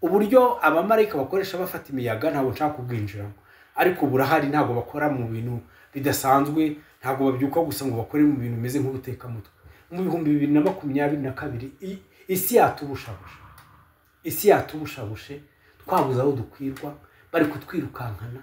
uburyo abamarayika bakoresha bafata imiyaga ntabwo nshaka kubwinjiramo, ariko burahari. Ntabwo bakora mu bintu bidasanzwe, ntabwo babyuka gusa ngo bakore mu bintu bimeze nk'ubutekamutwe. Mu 2022 isi yatubushabushe, twabuze aho dukwirwa, bari kutwirukankana,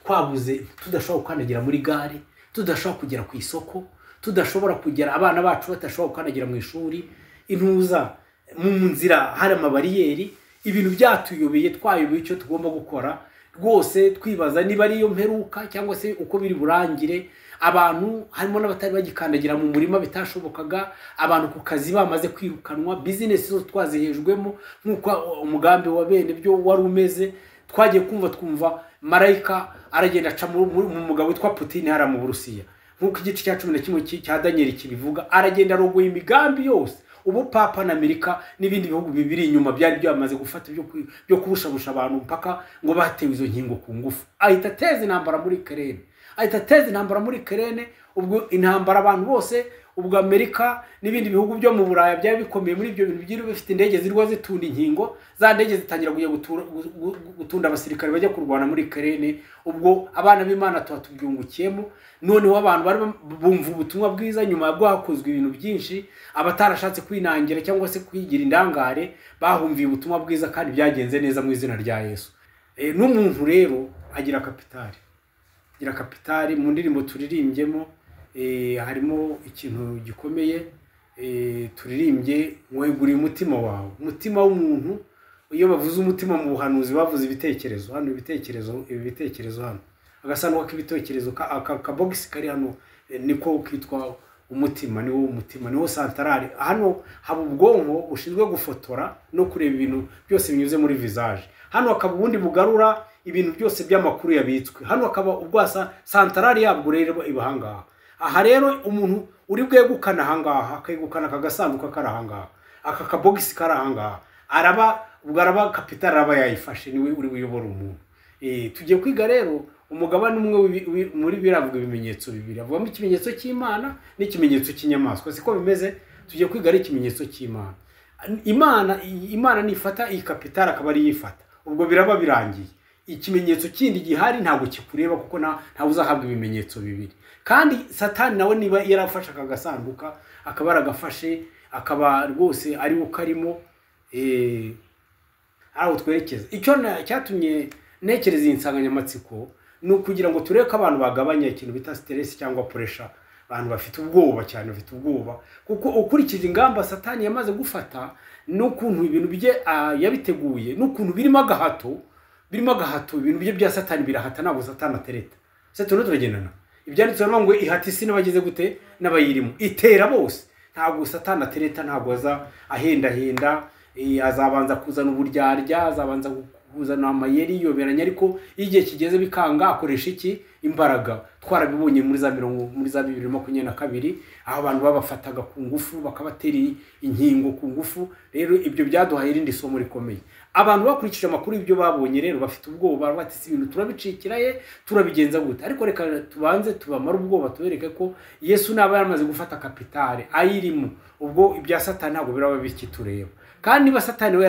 twabuze, tudashobora gukandagira muri gare, tudashobora kugera ku isoko, tudashobora kugera, abana bacu batashobora gukandagira mu ishuri, intuza mu nzira hari amabariyeri. Ibintu byatuyobeye, twayobeye icyo tugomba gukora rwose, twibaza niba ariyo mperuka cyangwa se uko biri burangire. Abantu harimo n'abatari bagikandagira mu murima bitashobokaga, abantu ku kazi bamaze kwirukanwa, business zo twazihejwemo nk'uko umugambi wa bene byo wari umeze. Twagiye twumva marayika aragenda aca mu mugabo witwa Putin hara mu Burusiya, nk'uko igice cya 11 cya Daniel kibivuga, aragenda rogoye imigambi yose. Ubu Papa na Amerika n'ibindi bihugu bibiri inyuma byari byamaze gufata byo kubushabusha abantu mpaka ngo batewe izo nkingo ku ngufu. Ahita ateza intambara muri Ukraine, ubwo intambara abantu bose, ubwo Amerika n'ibindi bihugu byo mu Buraya byari bikomeye muri ibyo bintu byiri bifite indege zirwa zitunda inkingo, za ndege zitangira kujya gutunda abasirikare bajya kurwana muri Ukraine. Ubwo abana b'Imana tubyungukiyemo, noneho abantu bari bumva ubutumwa bwiza nyuma bwo hakozwe ibintu byinshi. Abatarashatse kwinangira cyangwa se kwigira indangare bahumviye ubutumwa bwiza kandi byagenze neza mu izina rya Yesu. N'umuntu rero agira kapitali mu ndirimbo turirimbyemo, harimo ikintu gikomeye. Turirimbye mweguriye umutima wawe, umutima w'umuntu. Iyo bavuze umutima mu buhanuzi bavuze ibitekerezo, hano ibitekerezo hano agasanduka k'ibitekerezo aka box kari hano niko kitwa umutima. Niwo santarari. Hano haba ubwonko bushinzwe gufotora no kureba ibintu byose binyuze muri visage. Hano akaba ubundi bugarura ibintu byose by'amakuru yabitswe. Hano akaba ubwasa santarari yabwo rero ibahangaha. Aha rero umuntu uri bwegukana ahangaha, akegukana akagasanduka karahangaha, aka kabogisi karahangaha, araba kapitali araba yayifashe, niwe uri buyobora umuntu. Tugiye kwiga rero umugabane umwe muri biravuga ibimenyetso bibiri. Avugamo ikimenyetso cy'Imana n'ikimenyetso cy'inyamaswa. Siko bimeze. Tugiye kwiga ari ikimenyetso cy'Imana. Imana nifata iyi kapitali akaba ari yifata, ubwo biraba birangiye. Ikimenyetso kindi gihari ntabwo kikureba kuko nta uzahabwa ibimenyetso bibiri. Kandi Satani nawe niba yarafashe akagasanduka akaba aragafashe, akaba rwose ari ukarimo aho twerekeza. Icyo cyatumye nekereza insanganyamatsiko ni ukugira ngo tureke abantu bagabanya ikintu bita stress cyangwa pressure. Abantu bafite ubwoba cyane, bafite ubwoba kuko ukurikije ingamba Satani yamaze gufata, n'ukuntu ibintu bye yabiteguye, n'ukuntu birimo agahato, ibintu bye bya Satani birahata. Ntabwo Satani atereta. Satani turagendana. Ibyanditswe ngo ihati isi n'abagize gute n'abayirimo, itera bose. Ntabwo Satani atereta, ntabwo ahenda, azabanza kuzana uburyarya, azabanza kuzana amayeri yoberanya, ariko igihe kigeze bikanga akoresha iki? Imbaraga. Twarabibonye muri za 2022 aho abantu babafataga ku ngufu, bakabatera inkingo ku ngufu. Rero ibyo byaduhaye irindi somo rikomeye. Abantu bakurikije amakuru ibyo babonye rero bafite ubwoba, batise ibintu turabicikiraye, turabigenza gute. Ariko reka tubanze tubamara ubwoba, tubereke ko Yesu naba yaramaze gufata kapitale ayirimo. Ubwo ibya Satani ntabwo biraba bikitureba. Kandi niba Satani we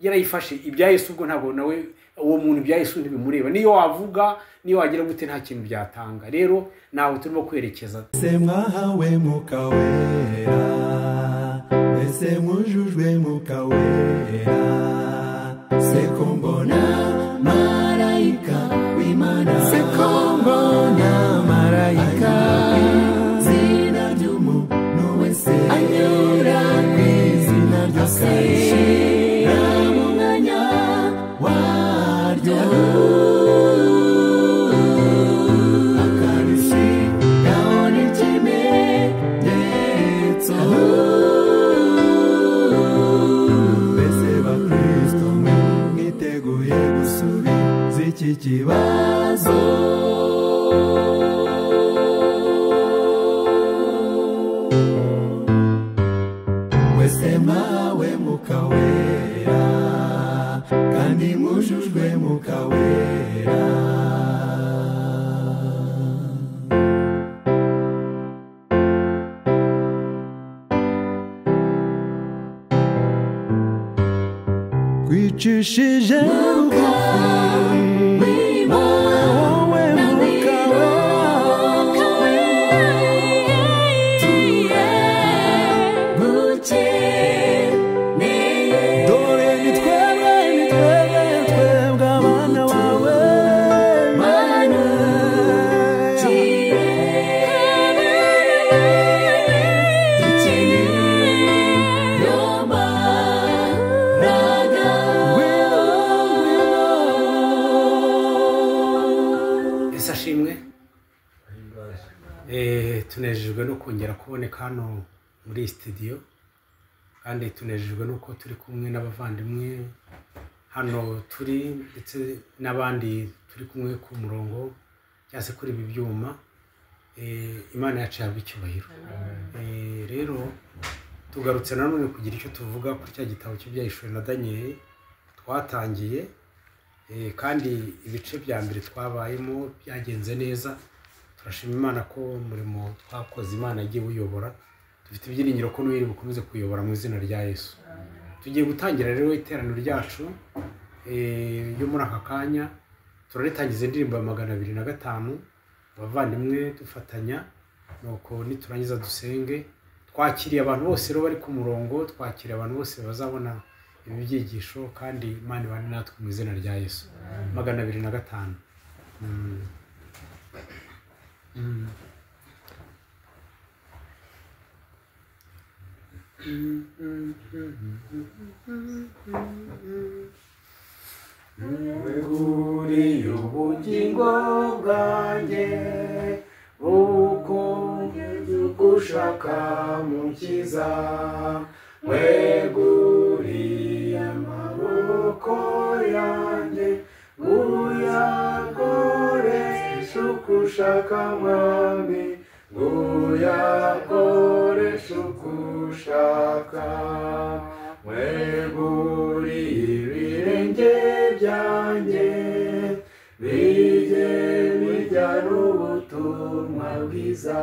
yarayifashe ibya Yesu, ubwo ntabwo nawe uwo muntu ibya Yesu ntibimureba. Niyo wavuga, niyo wagira gute, nta kintu byatanga. Rero nawe turimo kwerekeza. Se mwahawe Mwuka Wera, ese mujujwe Mwuka Wera, se kombona marayika w'Imana, se kombona marayika zina ry'umuntu wese anyura kw'izina ryose mu mwanya waryo. Akarisi yabona ikimenyetso, mbese bakristo mwe mwiteguye gusubiza iki kibazo? Wese mwahawe Mwuka Wera, kandi mujujwe Mwuka Wera. wicishije bugufi wowe mwuka dore ni twebwe abana bawe ashimwe. Tunejejwe no kongera kuboneka hano muri studio, kandi tunejejwe nuko turi kumwe n'abavandimwe hano turi, ndetse n'abandi turi kumwe ku murongo cyangwa se kuri ibi byuma. Imana yacu yahabwa icyubahiro. Rero tugarutse nanone kugira icyo tuvuga kuri cya gitabo cy'Ibyahishuwe na Daniel twatangiye, kandi ibice bya mbere twabayemo byagenze neza. Turashima Imana ko umurimo twakoze Imana yagiye uyobora. Dufite ibyiringiro ko n'uwiri bukomeze kuyobora mu izina rya Yesu. Tugiye gutangira rero iteraniro ryacu yo muri aka kanya. Turaritangiza indirimbo ya 205 abavandimwe dufatanya, nuko niturangiza dusenge. Twakiriye abantu bose rero bari ku murongo, twakiriye abantu bose bazabona ibi byigisho, kandi Imana ibane natwe mu izina rya Yesu. 205. Weguriye ubugingo bwanjye uko ushaka mukiza, weguriye amaboko yanjye uyakoresha uko ushaka mwami, uyakoresha uko ushaka. Weguriye ibirenge byanjye bijye bijyana ubutumwa bwiza,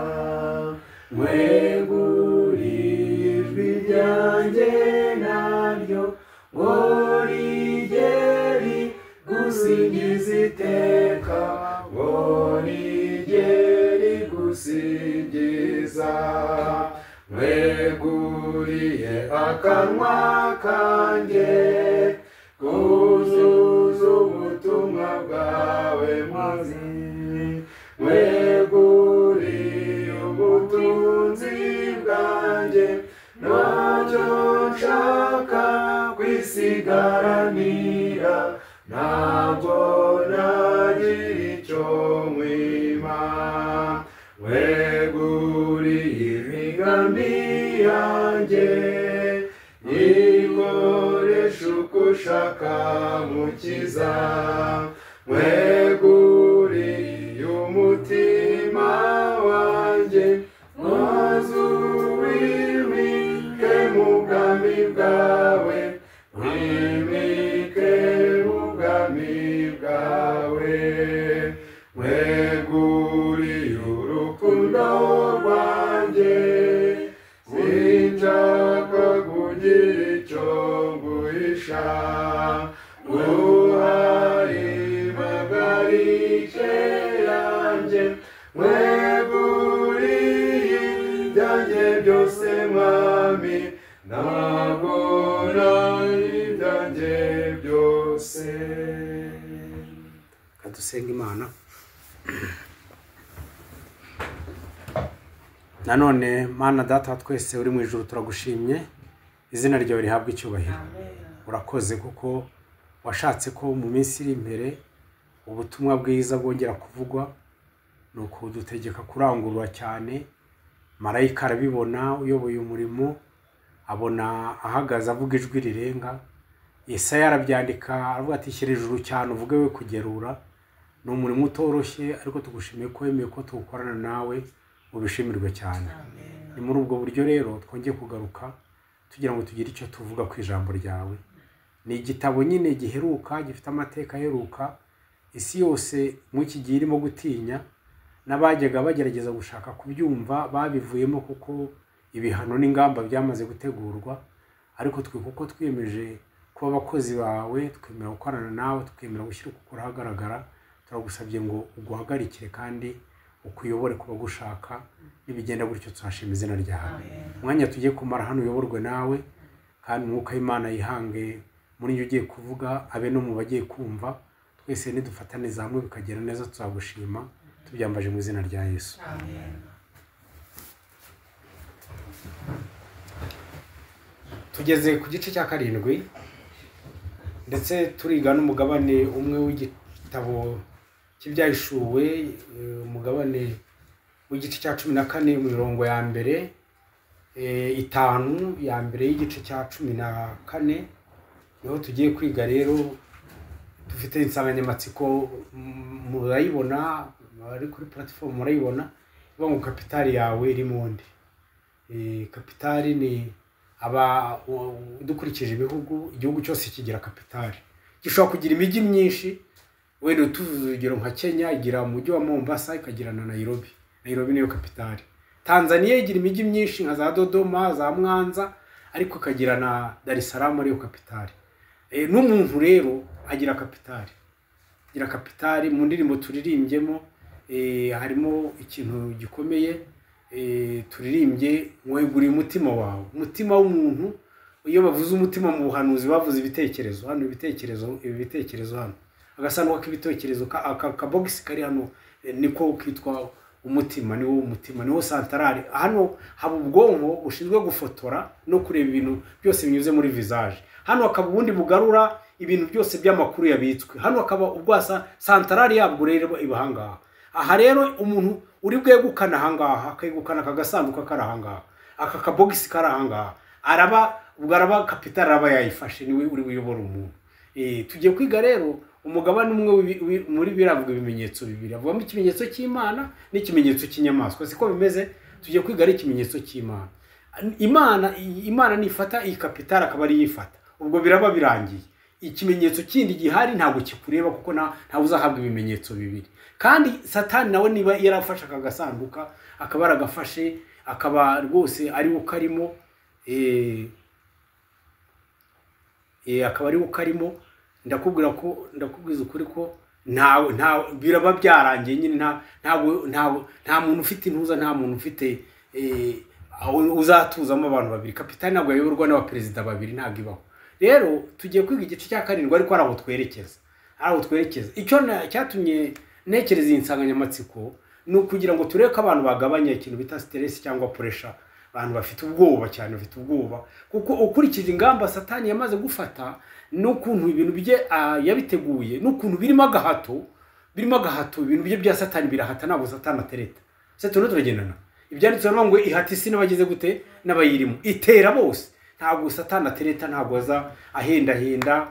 weguriye ijwi ryanjye naryo ngo rijye rigusingiza iteka, ngo rijye rigusingiza. Weguriye akanwa kanjye kuzuza ubutumwa bwawe maze, weguriye ubutunzi bwanjye ntacyo nshaka kwisigaranira, ntabwo nagira icyo nkwima. Weguriye imigambi yanjye ikoresha uko ushaka mukiza, weguriye umutima wanjye maze uwimike mu bwami bwawe, wimike mu bwami bwawe. Weguriye urukundo rwanjye sinshaka kugira icyo nguhisha, uhari mpagarike yanjye, weguriye ibyanjye byose mwami, ntabwo nari ibyanjye byose. Kadusenga Imana. Nanone Mana Data twese uri mu ijuru, turagushimye, izina ryawe rihabwa icyubahiro. Urakoze kuko washatse ko mu minsi iri imbere ubutumwa bwiza bwongera kuvugwa, nuko dutegeka kurangurura cyane. Marayika arabibona, uyoboye umurimo abona ahagaze avuga ijwi rirenga. Yesaya arabyandika aravuga ati shyira ijuru cyane uvuge we kugerura. Ni umurimo utoroshye, ariko tugushimiye ko wemeye ko tuwukorana nawe, ubishimirwe cyane. Ni muri ubwo buryo rero twongeye kugaruka tugira ngo tugire icyo tuvuga ku ijambo ryawe. Ni igitabo nyine giheruka, gifite amateka aheruka. Isi yose mu iki gihe irimo gutinya, n'abajyaga bagerageza gushaka kubyumva babivuyemo kuko ibihano n'ingamba byamaze gutegurwa. Ariko twe kuko twiyemeje kuba abakozi bawe, twemera gukorana nawe, twemera gushyira ukukura ahagaragara. Turagusabye ngo uguhagarikire kandi ukuyobore kuba gushaka, nibigenda gutyo tuzashima izina ryawe. Umwanya tugiye kumara hano uyoborwe nawe, kandi umwuka w'Imana yihange muri njye ugiye kuvuga, abe no mu bagiye kumva. Twese nidufataniza hamwe bikagera neza tuzagushima, tubyambaje mu izina rya Yesu. Tugeze ku gice cya 7 ndetse turiga n'umugabane umwe w'igitabo cy'ibyahishuwe, umugabane w'igice cya 14 mu mirongo ya mbere 5 ya mbere y'igice cya 14 niho tugiye kwiga. Rero dufite insanganyamatsiko murayibona ari kuri platform, murayibona ivuga ngo kapitali yawe iri monde. Kapitali ni dukurikije ibihugu, igihugu cyose kigira kapitali. Gishobora kugira imijyi myinshi, wenda tuvuze urugero nka Kenya igira umujyi wa Mombasa, ikagira na Nairobi. Nairobi niyo kapitali. Tanzania igira imijyi myinshi nka za Dodoma, za Mwanza, ariko ikagira na Dar es Salaam ariyo kapitali. N'umuntu rero agira kapitali. Agira kapitali. Mu ndirimbo turirimbyemo harimo ikintu gikomeye, turirimbye mweguriye umutima wawe. Umutima w'umuntu, iyo bavuze umutima mu buhanuzi bavuze ibitekerezo. Hano ibitekerezo hano agasanduka k'ibitekerezo ka box kari hano niko kitwa umutima. Niwo umutima, niwo santarari. Hano haba ubwonko bushinzwe gufotora no kureba ibintu byose binyuze muri visage. Hano akaba ubundi bugarura ibintu byose by'amakuru yabitswe. Hano akaba ubwasa santarari yabwo rero ibahangaha. Aha rero umuntu uri bwegukana ahangaha, akegukana akagasanduka karahangaha, aka kabogisi karahangaha, araba kapitali araba yayifashe, niwe uri buyobora umuntu. Tugiye kwiga rero umugabane umwe muri biravuga ibimenyetso bibiri. Avugamo ikimenyetso cy'Imana n'ikimenyetso cy'inyamaswa. Siko bimeze. Tugiye kwiga ari ikimenyetso cy'Imana. Imana nifata iyi kapitali akaba ari yifata, ubwo biraba birangiye. Ikimenyetso kindi gihari ntabwo kikureba kuko ntawe uzahabwa ibimenyetso bibiri. Kandi Satani nawe niba yarafashe akagasanduka, akaba aragafashe, akaba rwose ari ukarimo, akaba ari ukarimo, ndakubwiza ukuri ko nta biraba byarangiye nyine. nta muntu ufite intuza, nta muntu ufite uzatuzamo abantu babiri. Kapitali ntabwo yayoborwa n'abaperezida babiri, ntabwo ibaho. Rero tugiye kwiga igice cya 7 ariko ari aho twerekeza. Icyo cyatumye nekereza iyi nsanganyamatsiko ni ukugira ngo tureke abantu bagabanya ikintu bita stress cyangwa pressure. Abantu bafite ubwoba cyane, bafite ubwoba kuko ukurikije ingamba Satani yamaze gufata, n'ukuntu ibintu bye yabiteguye, n'ukuntu birimo agahato, ibintu bye bya Satani birahata, ntabwo Satani atereta. Satani turagendana. Ibyanditswe ngo ihati isi n'abagize gute n'abayirimo, itera bose. Ntabwo Satani atereta, ntabwo ahenda,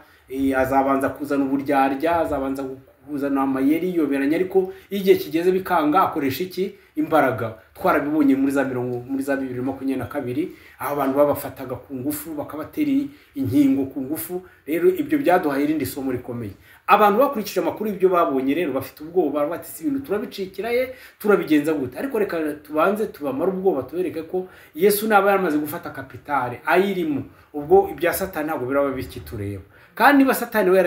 azabanza kuzana uburyarya, azabanza kuzana amayeri yoberanya, ariko igihe kigeze bikanga akoresha iki? Imbaraga. Twarabibonye muri za 2022 aho abantu babafataga ku ngufu, bakabatera inkingo ku ngufu. Rero ibyo byaduhaye irindi somo rikomeye. Abantu bakurikije amakuru ibyo babonye rero bafite ubwoba, batise ibintu turabicikiraye, turabigenza gute. Ariko reka tubanze tubamara ubwoba, tubereke ko Yesu naba yaramaze gufata kapitali ayirimo. Ubwo ibya Satani ntabwo biraba bikitureba. Kandi niba Satani we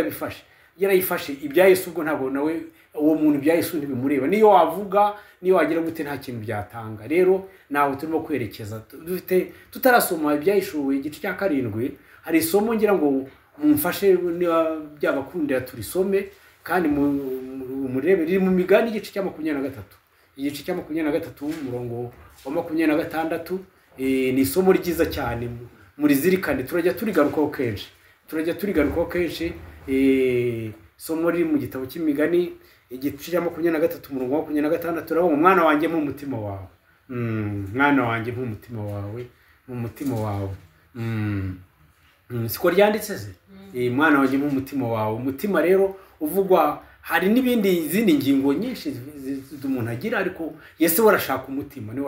yarayifashe ibya Yesu, ubwo ntabwo nawe uwo muntu ibya Yesu ntibimureba. Niyo wavuga, niyo wagira gute, nta kintu byatanga. Rero nawe turimo kwerekeza. Dufite tutarasoma ibyahishuwe igice cya 7, hari isomo ngira ngo mumfashe niba byabakundira turisome, kandi murebe riri mu Migani igice cya 23. Igice cya 23 umurongo wa 26. Ni isomo ryiza cyane, muri zirikane. Turajya turigarukaho kenshi. Somo riri mu gitabo cy'Imigani igice cya 23 umurongo wa 26. Turabona umwana wanjye mu mutima wawe. Mwana wanjye mu mutima wawe. Siko ryanditse se? Mwana wanjye mu mutima wawe. Umutima rero uvugwa, hari n'ibindi zindi ngingo nyinshi umuntu agira, ariko Yesu warashaka umutima, ni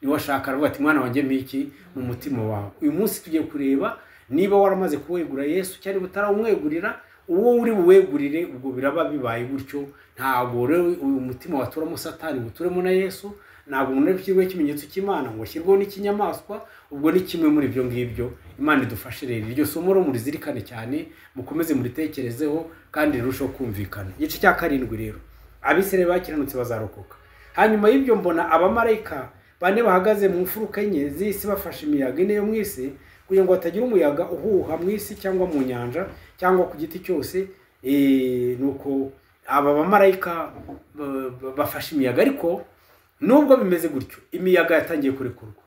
washaka aravuga ati mwana wanjye mpiki mu mutima wawe. Uyu munsi tugiye kureba niba waramaze kuwegura Yesu cyari butaramwegurira, uwo uri buwegurire, ubwo biraba bibaye gutyo. Ntabwo rero uyu mutima waturamo Satani, uturemo na Yesu. ntabwo umuntu ari gushyirwaho ikimenyetso cy'Imana ngo ashyirweho n'ikinyamaswa, ubwo ni kimwe muri ibyo ngibyo. Imana idufashe rero iryo somo murizirikane cyane, mukomeze muritekerezeho kandi rirusheho kumvikana. Igice cya 7 rero, Abisirayeli bakiranutse bazarokoka. Hanyuma y'ibyo mbona abamarayika bane bahagaze mu mfuruka enye z'isi bafashe imiyaga ine yo mu isi, kugira ngo hatagira umuyaga uhuha mu isi cyangwa mu nyanja cyangwa ku giti cyose. Nuko aba bamarayika bafashe imiyaga, ariko nubwo bimeze gutyo imiyaga yatangiye kurekurwa.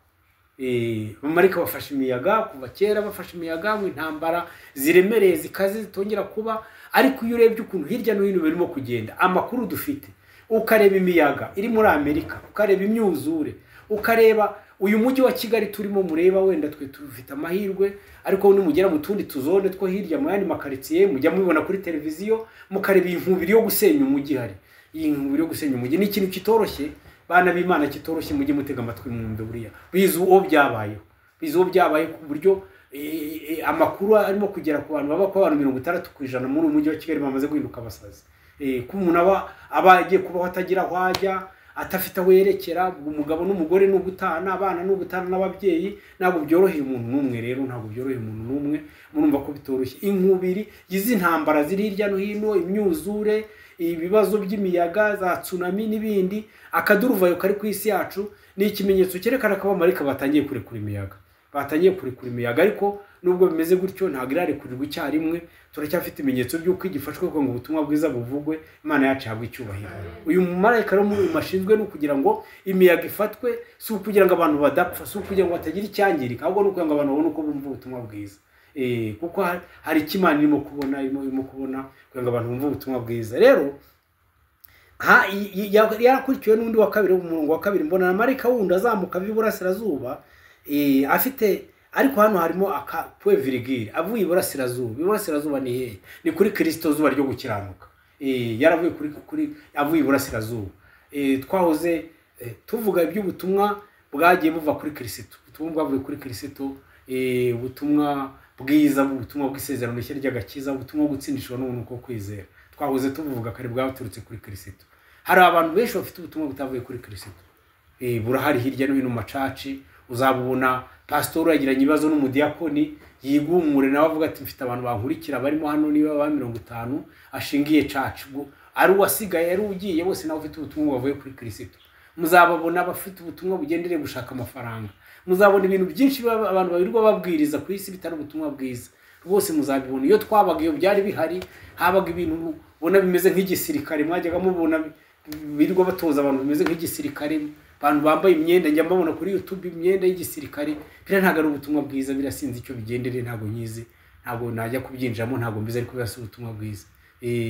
Abamarayika bafashe imiyaga kuva kera, bafashe imiyaga mu intambara ziremereye zikaze zitongera kuba. Ariko iyo urebye ukuntu hirya no hino birimo kugenda, amakuru dufite, ukareba imiyaga iri muri Amerika, ukareba imyuzure, ukareba uyu mujyi wa Kigali turimo mureba, wenda twe tufite amahirwe, ariko nimugera mu tundi tuzone two hirya mu yandi makaritsiye mujya mubibona kuri televiziyo, mukareba inkubiri yo gusenya umujyi hari. Iyi nkubiri yo gusenya umujyi ni ikintu kitoroshye, bana b'Imana kitoroshye. Mujye mutega amatwi mwumve buriya bizu uwo byabayeho, bizu uwo byabaye ku buryo amakuru arimo kugera ku bantu baba ko abantu 60% muri uyu mujyi wa Kigali bamaze guhinduka abasazi. Ku umuntu aba agiye kubaho atagira aho ajya, atafite aho yerekera, umugabo n'umugore n'ugutana, abana n'ugutana n'ababyeyi, ntabwo byoroheye umuntu n'umwe. Rero ntabwo byoroheye umuntu n'umwe, murumva ko bitoroshye. Inkubiri yizi ntambara ziri hirya no hino, imyuzure, ibibazo by'imiyaga, za tsunami n'ibindi, akaduruvayo kari ku isi yacu, ni ikimenyetso cyerekana ko abamarayika batangiye kurekura imiyaga. Batangiye kurekura imiyaga, ariko nubwo bimeze gutyo ntabwo irarekurirwa icyarimwe. Turacyafite ibimenyetso by'uko igifashwe ngo ubutumwa bwiza buvugwe, Imana yacu yabwe icyubahiro. Uyu mumarayika rero mashinzwe no kugira ngo imiyaga ifatwe, si ukugira ngo abantu badapfa, si ukugira ngo batagira icyangirika, ahubwo no kugira ngo abantu babone uko bumva ubutumwa bwiza. Kuko hari ikimana irimo kubona kugira ngo abantu bumve ubutumwa bwiza. Rero yakurikiwe n'undi wa kabiri, umurongo wa kabiri, mbona marayika wundi azamuka iburasirazuba, afite, ariko hano harimo point virgule, avuye iburasirazuba. Iburasirazuba ni hehe? Ni kuri Kristo, zuba ryo gukiranuka. Yaravuye kuri avuye iburasirazuba. Twahoze tuvuga iby'ubutumwa bwagiye buva kuri Kristo, ubutumwa bwavuye kuri Kristo, ubutumwa bwiza, ubutumwa bw'isezerano rishya ry'agakiza, ubutumwa gutsindishwa n'ubuntu bwo kwizera. Twahoze tuvuga kare bwaturutse kuri Kristo. Hari abantu benshi bafite ubutumwa butavuye kuri Kristo. Burahari hirya no hino mu macaci, uzabubona pastor yagiranye ibibazo n'umudiyakoni, yigumure nawe avuga ati mfite abantu bankurikira barimo hano niba ba 50, ashingiye church, ari uwasigaye ari ugiye, bose nawe ufite ubutumwa bavuye kuri Kristo. Muzababona bafite ubutumwa bugendereye gushaka amafaranga, muzabona ibintu byinshi abantu babirirwa babwiriza ku isi bitari ubutumwa bwiza. Rwose muzabibona. Iyo twabaga iyo byari bihari, habaga ibintu ubona bimeze nk'igisirikare, mwajyaga mubona birirwa batoza abantu bimeze nk'igisirikare, abantu bambaye imyenda, njya mbabona kuri YouTube imyenda y'igisirikare. Bira ntago ari ubutumwa bwiza, birasinze icyo bigendereye, ntago nyizi, ntago najya kubyinjiramo, ntago mbize, ariko birasa ubutumwa bwiza.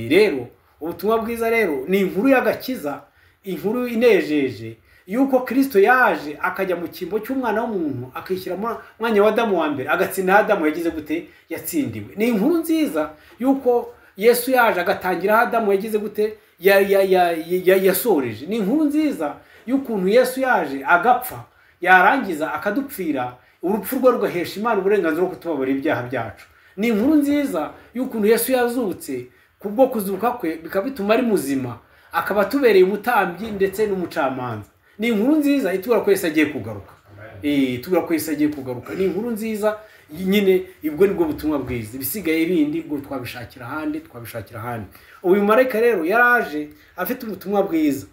Rero ubutumwa bwiza rero ni inkuru y'agakiza, inkuru inejeje yuko Kristo yaje akajya mu kimbo cy'umwana w'umuntu, akishyira mu mwanya wa Adamu wa mbere, agatsinda Adamu yagize gute, yatsindiwe. Ni inkuru nziza yuko Yesu yaje agatangira Adamu yagize gute, yasoreje. Ni inkuru nziza y'ukuntu Yesu yaje agapfa, yarangiza akadupfira, urupfu rwe rugahesha Imana uburenganzira bwo kutubabarira ibyaha byacu. Ni inkuru nziza y'ukuntu Yesu yazutse, kubwo kuzuka kwe bikaba bituma ari muzima, akaba tubereye umutambyi ndetse n'umucamanza. Ni inkuru nziza itubura ko Yesu agiye kugaruka. Itubura ko Yesu agiye kugaruka. Ni inkuru nziza nyine, ibwo nibwo butumwa bwiza. Bisigaye bindi bwo twabishakira ahandi. Uyu marayika rero yaraje afite ubutumwa bwiza.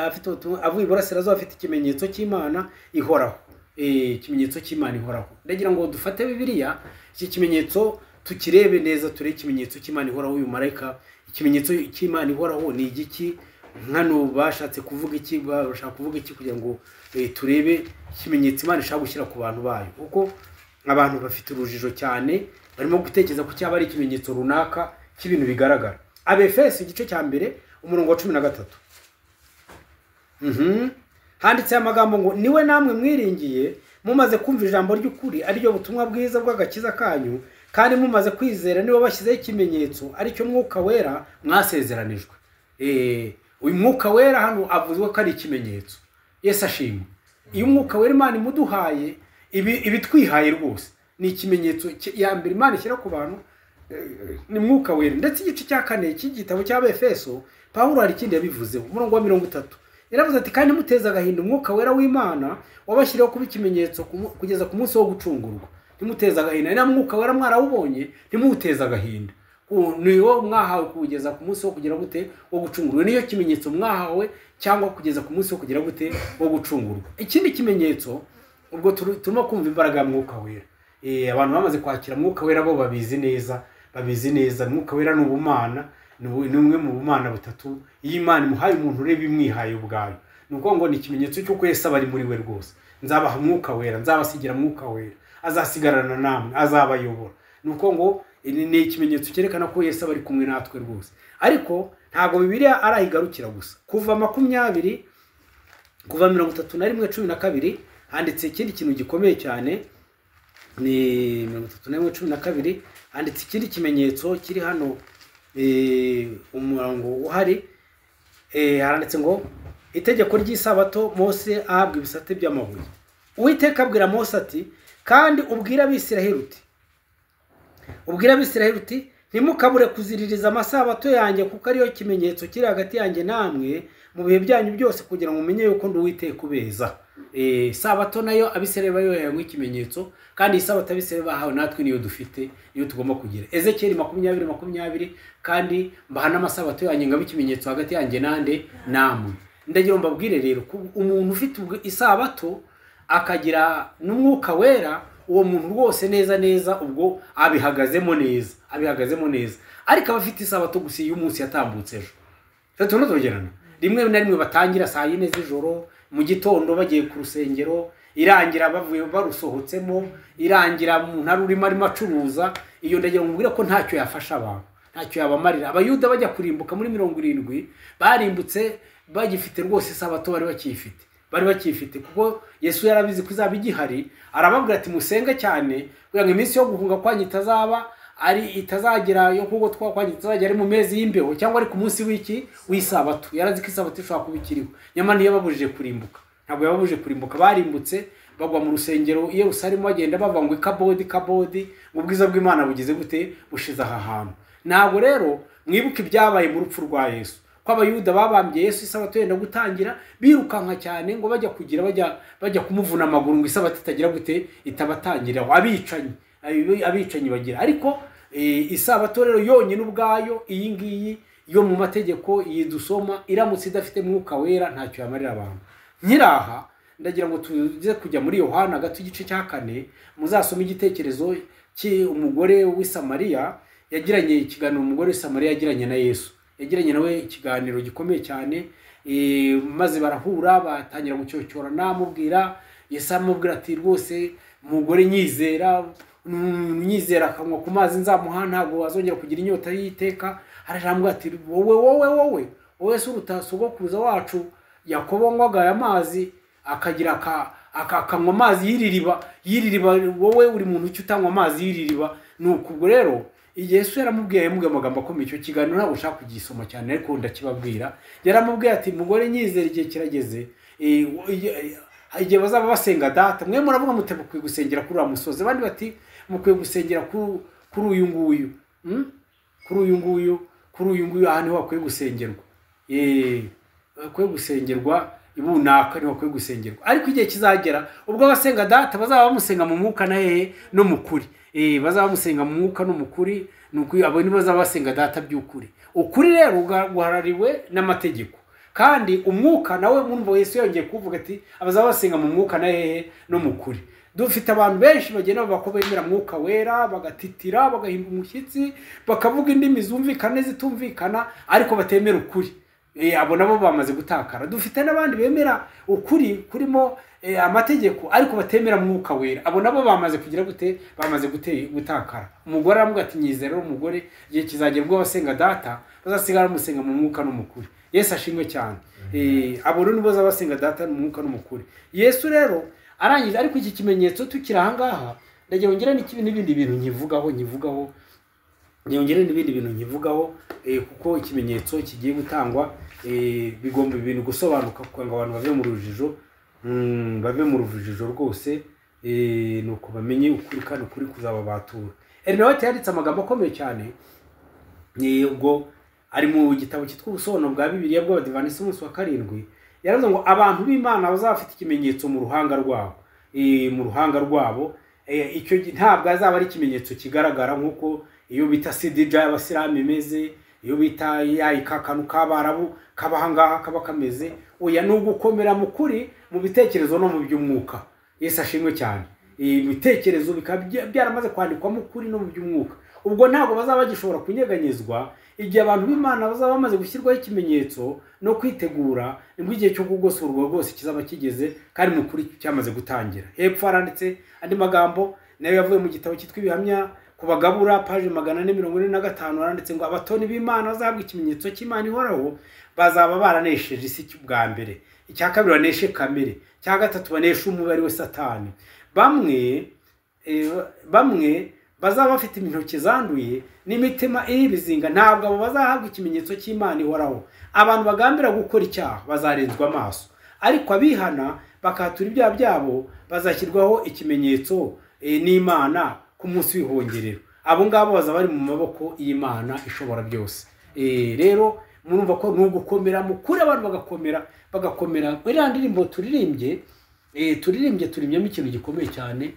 Afite ubutumwa, avuye iburasirazuba, afite ikimenyetso cy'Imana ihoraho. Ikimenyetso cy'Imana ihoraho. Ndagira ngo dufate Bibiliya, iki kimenyetso tukirebe neza, turebe ikimenyetso cy'Imana ihoraho. Uyu marayika, ikimenyetso cy'Imana ihoraho ni igiki? Nkano bashatse kuvuga iki, bashaka kuvuga iki kugira ngo turebe ikimenyetso Imana ishaka gushyira ku bantu bayo. Kuko abantu bafite urujijo cyane, barimo gutekereza ku cyaba ari ikimenyetso runaka cy'ibintu bigaragara. Abefeso igice cya mbere umurongo wa 13. Handitse amagambo ngo niwe namwe mwiringiye, mumaze kumva ijambo ry'ukuri, ari ryo butumwa bwiza bw'agakiza kanyu, kandi mumaze kwizera niwe bashyizeho ikimenyetso, ari cyo mwuka wera mwasezeranijwe. Uyu mwuka wera hano avuzwe ko ari ikimenyetso. Yesu ashimwe. Iyo umwuka wera Imana imuduhaye, ibi twihaye rwose, ni ikimenyetso ya mbere Imana ishyira ku bantu, ni mwuka wera. Ndetse igice cya 4 cy'igitabo cy'Abefeso, Pawulo hari ikindi yabivuzeho, umurongo wa 30. yaravuze ati kandi muteza agahinda umwuka wera w'Imana wabashyiriyeho kuba ikimenyetso kugeza ku munsi wo gucungurwa. Ntimuteza agahinda, na mwuka wera mwarawubonye ntimuteza agahinda, niwo mwahawe kugeza ku munsi wo kugira gute wo gucungurwa. Niyo kimenyetso mwahawe cyangwa kugeza ku munsi wo kugira gute wo gucungurwa. Ikindi kimenyetso ubwo turimo kumva imbaraga ya mwuka wera. Abantu bamaze kwakira mwuka wera bo babizi neza mwuka wera n'ubumana, ni umwe mu bumana butatu. Iyo Imana imuhaye umuntu ureba imwihaye ubwayo, nuko ngo ni ikimenyetso cy'uko Yesu aba ari muri we rwose. Nzabaha mwuka wera, nzabasigira mwuka wera, azasigarana namwe, azabayobora. Nuko ngo ni ikimenyetso cyerekana ko Yesu aba ari kumwe natwe rwose. Ariko ntago Bibiliya arahigarukira gusa. Kuva 31:12 handitse ikindi kintu gikomeye cyane, ni 31:12 handitse ikindi kimenyetso kiri hano umurango uhari. Haranditse ngo itegeko ry'isabato Mose ahabwa ibisate by'amabuye. Uwiteka abwira Mose ati kandi ubwira Abisiraheli uti ntimukabure kuziririza amasabato yanjye kuko ariyo kimenyetso kiri hagati yanjye namwe mu bihe byanyu byose kugira ngo mumenye yuko ndi Uwiteka ubeza. Sabato nayo Abisiraheli bayohewe nk'ikimenyetso, kandi isabato Abisiraheli bahawe natwe niyo dufite, niyo tugomba kugira. Ezekiel 20:20 kandi mbahana amasabato yanjye ngaba ikimenyetso hagati yanjye nande namwe. Ndagira mbabwire rero umuntu ufite isabato akagira n'umwuka wera, uwo muntu rwose neza ubwo abihagazemo neza. Ariko abafite isabato gusa iyo umunsi yatambutse ejo, tuno tugerana rimwe na rimwe batangira saa 4 z'ijoro, mu gitondo bagiye ku rusengero, irangira bavuye barusohotsemo, irangira mu ntarurimo arimo acuruza. Iyo ndagira ngubwira ko ntacyo yafasha abantu, ntacyo yabamarira. Abayuda bajya kurimbuka muri 70 barimbutse bagifite rwose isabato, bari bakifite kuko Yesu yarabizi kuzaba igihari. Arababwira ati musenge cyane kugira ngo iminsi yo guhunga kwanyu itazagera yo kuko twakwanyu itazagera ari mu mezi y'imbeho cyangwa ari ku munsi w'isabato. Yarazi ko isabato ishobora kuba ikiriho, nyamara ntiyababujije kurimbuka, ntabwo yababujije kurimbuka. Barimbutse bagwa mu rusengero i Yerusalemu bagenda bava ngo ikabodi, ubwiza bw'Imana bugize gute bushize aha hantu. Ntabwo rero mwibuke ibyabaye mu rupfu rwa Yesu, ko Abayuda babambye Yesu isabato yenda gutangira, birukanka cyane ngo bajya kumuvuna amaguru ngo isabato itagira gute itabatangira. Abicanyi bagira. Ariko isabato rero yonyine ubwayo iyi ngiyi yo mu mategeko yidusoma iramutse idafite mwuka wera ntacyo yamarira abantu. Nyiraha ndagira ngo tuze kujya muri Yohana gato igice cya 4, muzasoma igitekerezo cy'umugore w'i Samariya yagiranye ikiganiro. Umugore w'i Samariya yagiranye na Yesu, yagiranye nawe ikiganiro gikomeye cyane. Maze barahura batangira gucyocyorana, amubwira Yesu amubwira ati rwose umugore nyizera akanywa ku mazi nzamuha ntabwo azongera kugira inyota y'iteka. Arajambwa ati wowe se uruta sogokuruza wacu Yakobo ngwaga aya mazi akagira akanywa amazi y'iririba, wowe uri muntu uki utanywa amazi y'iririba. Nuko ubwo rero Yesu yaramubwiye amagambo akomeye. Icyo kiganiro ntabwo ushaka kugisoma cyane ariko ndakibabwira. Yaramubwiye ati mugore nyizera igihe kirageze, igihe bazaba basenga data. Mwe muravuga mute mukwiye gusengera kuri musozi, abandi bati mukwiye gusengera kuri uyu nguyu, kuri uyu nguyu aha niho hakwiye gusengerwa. Hakwiye gusengerwa ibunaka niho hakwiye gusengerwa. Ariko igihe kizagera ubwo abasenga data bazaba bamusenga mu mwuka na hehe no mu kuri. Bazaba bamusenga mu mwuka no mu kuri, nuko abo ni bazaba basenga data by'ukuri. Ukuri rero guharariwe n'amategeko, kandi umwuka nawe munvo Yesu yongeye kuvuga ati abazaba basenga mu mwuka na hehe no mu kuri. Dufite abantu benshi bagenda bakobemera mwuka wera, bagatitira, bagahinda umushyitsi, bakavuga indimi zumvikana zitumvikana, ariko batemera ukuri. Abo nabo bamaze gutakara. Dufite n'abandi bemera ukuri kurimo amategeko ariko batemera mwuka wera. Abo nabo bamaze kugira gute bamaze gutakara. Umugore aramubwira ati nyizera umugore, igihe kizagera ubwo basenga data bazasigara musenga mu mwuka no mu kuri. Yesu ashimwe cyane. Abo rero nibo basenga data mu mwuka no mu kuri. Yesu rero arangije. Ariko iki kimenyetso tukiri aha ngaha ndagira ngire n'ibindi bintu nyivugaho, kuko ikimenyetso kigiye gutangwa bigomba ibintu gusobanuka kugira ngo abantu bave mu rujijo rwose, nuko bamenye ukuri kandi ukuri kuzababatura. Ernest yanditse amagambo akomeye cyane, ubwo ari mu gitabo cyitwa ubusobanuro bwa Bibiliya bw'Abadivantisiti umunsi wa 7. yaravuze ngo abantu b'Imana bazafite ikimenyetso mu ruhanga rwabo, mu ruhanga rwabo. Icyo ntabwo azaba ari ikimenyetso kigaragara nk'uko iyo bita CDJ y'abasilamu imeze, iyo bita ikakanu k'Abarabu kabahangaha kaba kameze. Oya, ni ugukomera mu kuri mu bitekerezo no mu by'umwuka. Yesu ashimwe cyane. Ibitekerezo bikaba byaramaze kwandikwamo ukuri no mu by'umwuka. Ubwo ntabwo bazaba bagishobora kunyeganyezwa igihe abantu b'Imana bazaba bamaze gushyirwaho ikimenyetso no kwitegura, nibwo igihe cyo kugosorwa rwose kizaba kigeze kandi mu kuri cyamaze gutangira. Hepfo haranditse andi magambo nayo yavuye mu gitabo cyitwa Ibihamya ku Bagabura page 445, haranditse ngo abatoni b'Imana bazahabwa ikimenyetso cy'Imana ihoraho, bazaba baranesheje isi bwa mbere, icya kabiri baneshe kamere, icya gatatu baneshe umubari we Satani. Bamwe bazaba bafite intoki zanduye n'imitima iribizinga, ntabwo abo bazahabwa ikimenyetso cy'Imana ihoraho. Abantu bagambira gukora icyaha bazarenzwa amaso, ariko abihana bakatura ibyaha byabo bazashyirwaho ikimenyetso n'Imana ku munsi w'ihongerero. Abo ngabo bazaba bari mu maboko y'Imana ishobora byose. Rero murumva ko nugukomera mu kuri, abantu bagakomera. Muri ya ndirimbo turimyemo ikintu gikomeye cyane,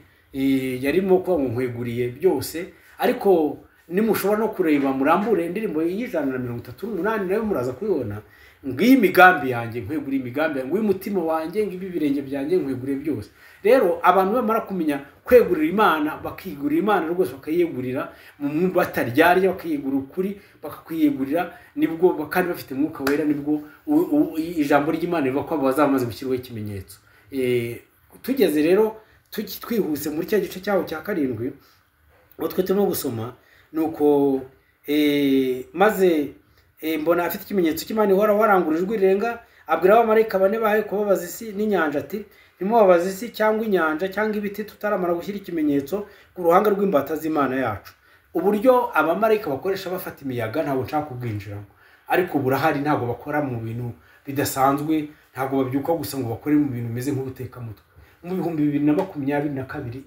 yarimo ko nkweguriye byose, ariko nimushobora no kureba murambure indirimbo y'138 nayo muraza kuyibona. Ngiyi imigambi yanjye nkweguriye, imigambi yanjye umutima wanjye, ngibi birenge byanjye nkweguriye byose. Rero abantu bamara kumenya kwegurira Imana, bakigurira Imana rwose, bakayegurira mu bataryarya, bakayegurira ukuri, bakakwiyegurira, nibwo kandi bafite Mwuka Wera, nibwo ijambo ry'Imana rivuga ko bazamaze gushyirwaho ikimenyetso. Tugeze rero twihuse muri cya gice cyaho cya 7 utwe turimo gusoma, nuko maze mbona afite ikimenyetso cy'Imana ihoraho warangurura ijwi rirenga, abwira abamarayika bane bahaye kubabaza isi n'inyanja ati ntimubabaze isi cyangwa inyanja cyangwa ibiti tutaramara gushyira ikimenyetso ku ruhanga rw'imbata z'Imana yacu. Uburyo abamarayika bakoresha bafata imiyaga ntabwo nshaka kubwinjiramo, ariko burahari. Ntabwo bakora mu bintu bidasanzwe, ntabwo babyuka gusa ngo bakore mu bintu bimeze nk'ubutekamutwe. Mu 2022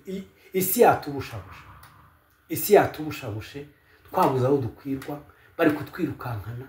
isi yatubushabushe, twabuze aho dukwirwa, bari kutwirukankana,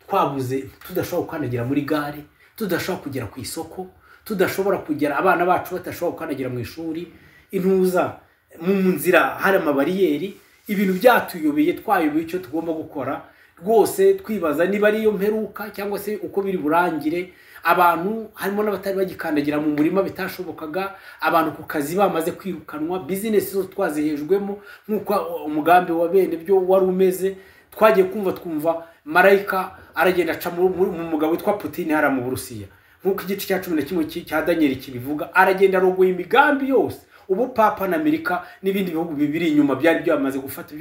twabuze, tudashobora gukandagira muri gare, tudashobora kugera ku isoko, tudashobora kugera, abana bacu batashobora gukandagira mu ishuri, intuza mu nzira hari amabariyeri. Ibintu byatuyobeye, twayobeye icyo tugomba gukora rwose, twibaza niba ari yo mperuka cyangwa se uko biri burangire. Abantu harimo n'abatari bagikandagira mu murima bitashobokaga, abantu ku kazi bamaze kwirukanwa, business zo twazihejwemo nk'uko umugambi wa bene byo wari umeze. Twagiye twumva marayika aragenda aca mu mugabo witwa Putin hara mu Burusiya, nk'uko igice cya 11 cya Daniel kibivuga, aragenda arogoye imigambi yose. Ubu Papa na Amerika n'ibindi bihugu bibiri inyuma byari byamaze gufata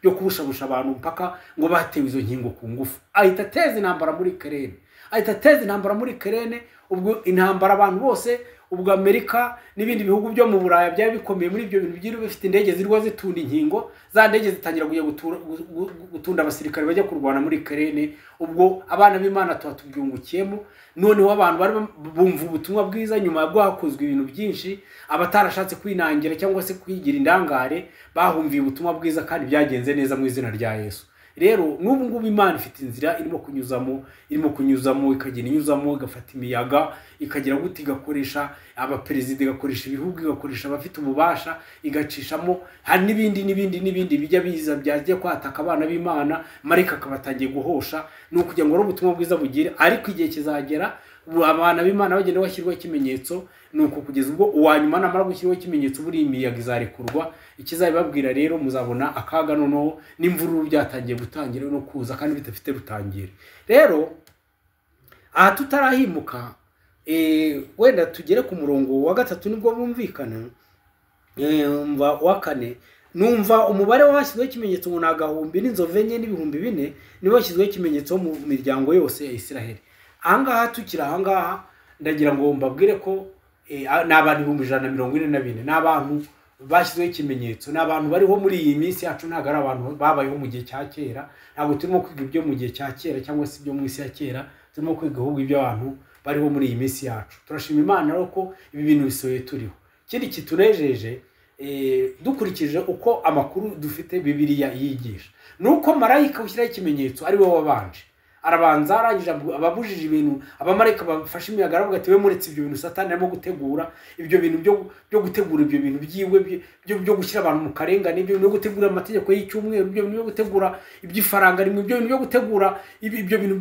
byo kubushabusha abantu mpaka ngo batewe izo nkingo ku ngufu. Ahita ateza intambara muri Ukraine, ubwo intambara abantu bose, ubwo Amerika n'ibindi bihugu byo mu Buraya byari bikomeye muri ibyo bintu byiri bifite indege zirwa zitunda inkingo, za ndege zitangira kujya gutunda abasirikare bajya kurwana muri Ukraine. Ubwo abana b'Imana tubyungukiyemo, noneho abantu bari bumva ubutumwa bwiza nyuma bwo hakozwe ibintu byinshi. Abatarashatse kwinangira cyangwa se kwigira indangare bahumviye ubutumwa bwiza kandi byagenze neza mu izina rya Yesu. Rero n'ubu ngubu Imana ifite inzira irimo kunyuzamo ikagenda inyuzamo, igafata imiyaga, ikagira guti, igakoresha abaperezida, igakoresha ibihugu, igakoresha abafite ububasha, igacishamo hari n'ibindi bijya biza byajya kwataka abana b'Imana, marika akabatangiye guhosha. No kugira ngo ubutumwa bwiza bugire, ariko igihe kizagera abana b'Imana bagenda bashyirwa ikimenyetso, nuko kugeza ubwo uwanyuma namara gushyirwa ikimenyetso buri imiyaga izarekurwa. Ikizabibabwira rero muzabona akaga noneho n'imvururu byatangiye gutangira no kuza kandi bitafite rutangire. Rero aha tutarahimuka, wenda tugere ku murongo wa 3 nibwo bumvikana, umva wa 4 numva umubare washyizweho ikimenyetso ngo nagahumbi n'inzove enye n'ibihumbi 4 nibo bashyizweho ikimenyetso mu miryango yose ya Isiraheli. Ahangaha tukira ahangaha ndagira ngo mbabwire ko n'abantu 144 n'abantu bashyizweho ikimenyetso, n'abantu bariho muri iyi minsi yacu, ntago ari abantu babayeho mu gihe cya kera. Ntabwo turimo kwiga ibyo mu gihe cya kera cyangwa se ibyo mu isi ya kera, turimo kwiga ahubwo ibyo abantu bariho muri iyi minsi yacu. Turashima Imana rero ko ibi bintu bisohoye turiho. Ikindi kitunejeje, dukurikije uko amakuru dufite Bibiliya yigisha, nuko marayika ushyiraho ikimenyetso ari we wabanje. arabanza arangije ababujije ibintu abamarayika bafashe imiyaga aravuga ati we muretse ibyo bintu Satani arimo gutegura ibyo bintu byo gutegura ibyo bintu byiwe byo gushyira abantu mu karengane ibyo bintu byo gutegura amategeko y'icyumweru ibyo bintu byo gutegura iby'ifaranga rimwe ibyo bintu byo gutegura ibyo bintu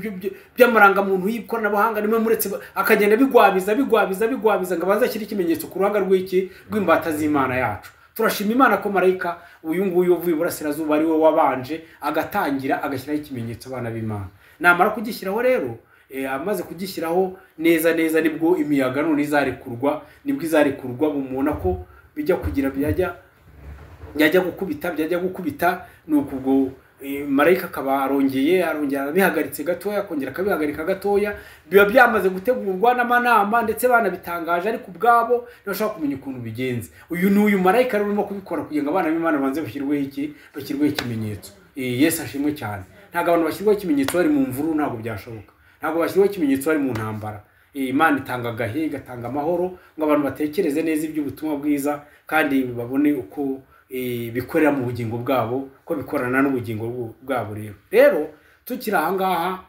by'amarangamuntu y'ikoranabuhanga nimwe muretse akagenda bigwabiza ngo abanze ashyire ikimenyetso ku ruhanga rw'imbata z'Imana yacu. Turashima Imana ko marayika uyu nguyu uvuye iburasirazuba ari we wabanje agatangira agashyiraho ikimenyetso abana b'Imana. Namara kugishyiraho rero amaze kugishyiraho neza nibwo imiyaga none izarekurwa bumubona ko bijya kugira byajya gukubita nuko ubwo marayika akaba arongera bihagaritse gatoya akongera akabihagarika gatoya biba byamaze gutegurwa n'amanama ndetse banabitangaje ariko ubwabo ntibashaka kumenya ukuntu bigenze. Uyu marayika arimo kubikora kugira ngo abana b'Imana banze bashyirweho ikimenyetso. Yesu ashimwe cyane. Ntabwo abantu bashyirwaho ikimenyetso bari mu mvuru, ntabwo byashoboka. Ntabwo bashyirwaho ikimenyetso bari mu ntambara. Imana itanga agahe igatanga amahoro ngo abantu batekereze neza iby'ubutumwa bwiza kandi babone uko bikorera mu bugingo bwabo ko bikorana n'ubugingo bwabo. Rero tukiri aha ngaha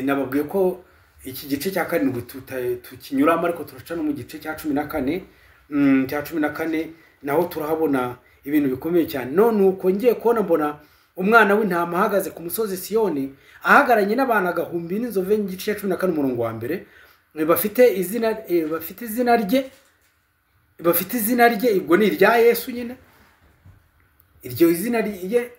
nababwiye ko iki gice cya 7 tukinyuramo ariko turaca no mu gice cya 14 naho turahabona ibintu bikomeye cyane. None uko ngiye kubona mbona umwana w'intama ahagaze ku musozi Siyoni ahagaranye n'abantu agahumbi n'inzove n'igice cya 14 umurongo wa mbere bafite izina rye ubwo ni irya Yesu nyine. Iryo izina rye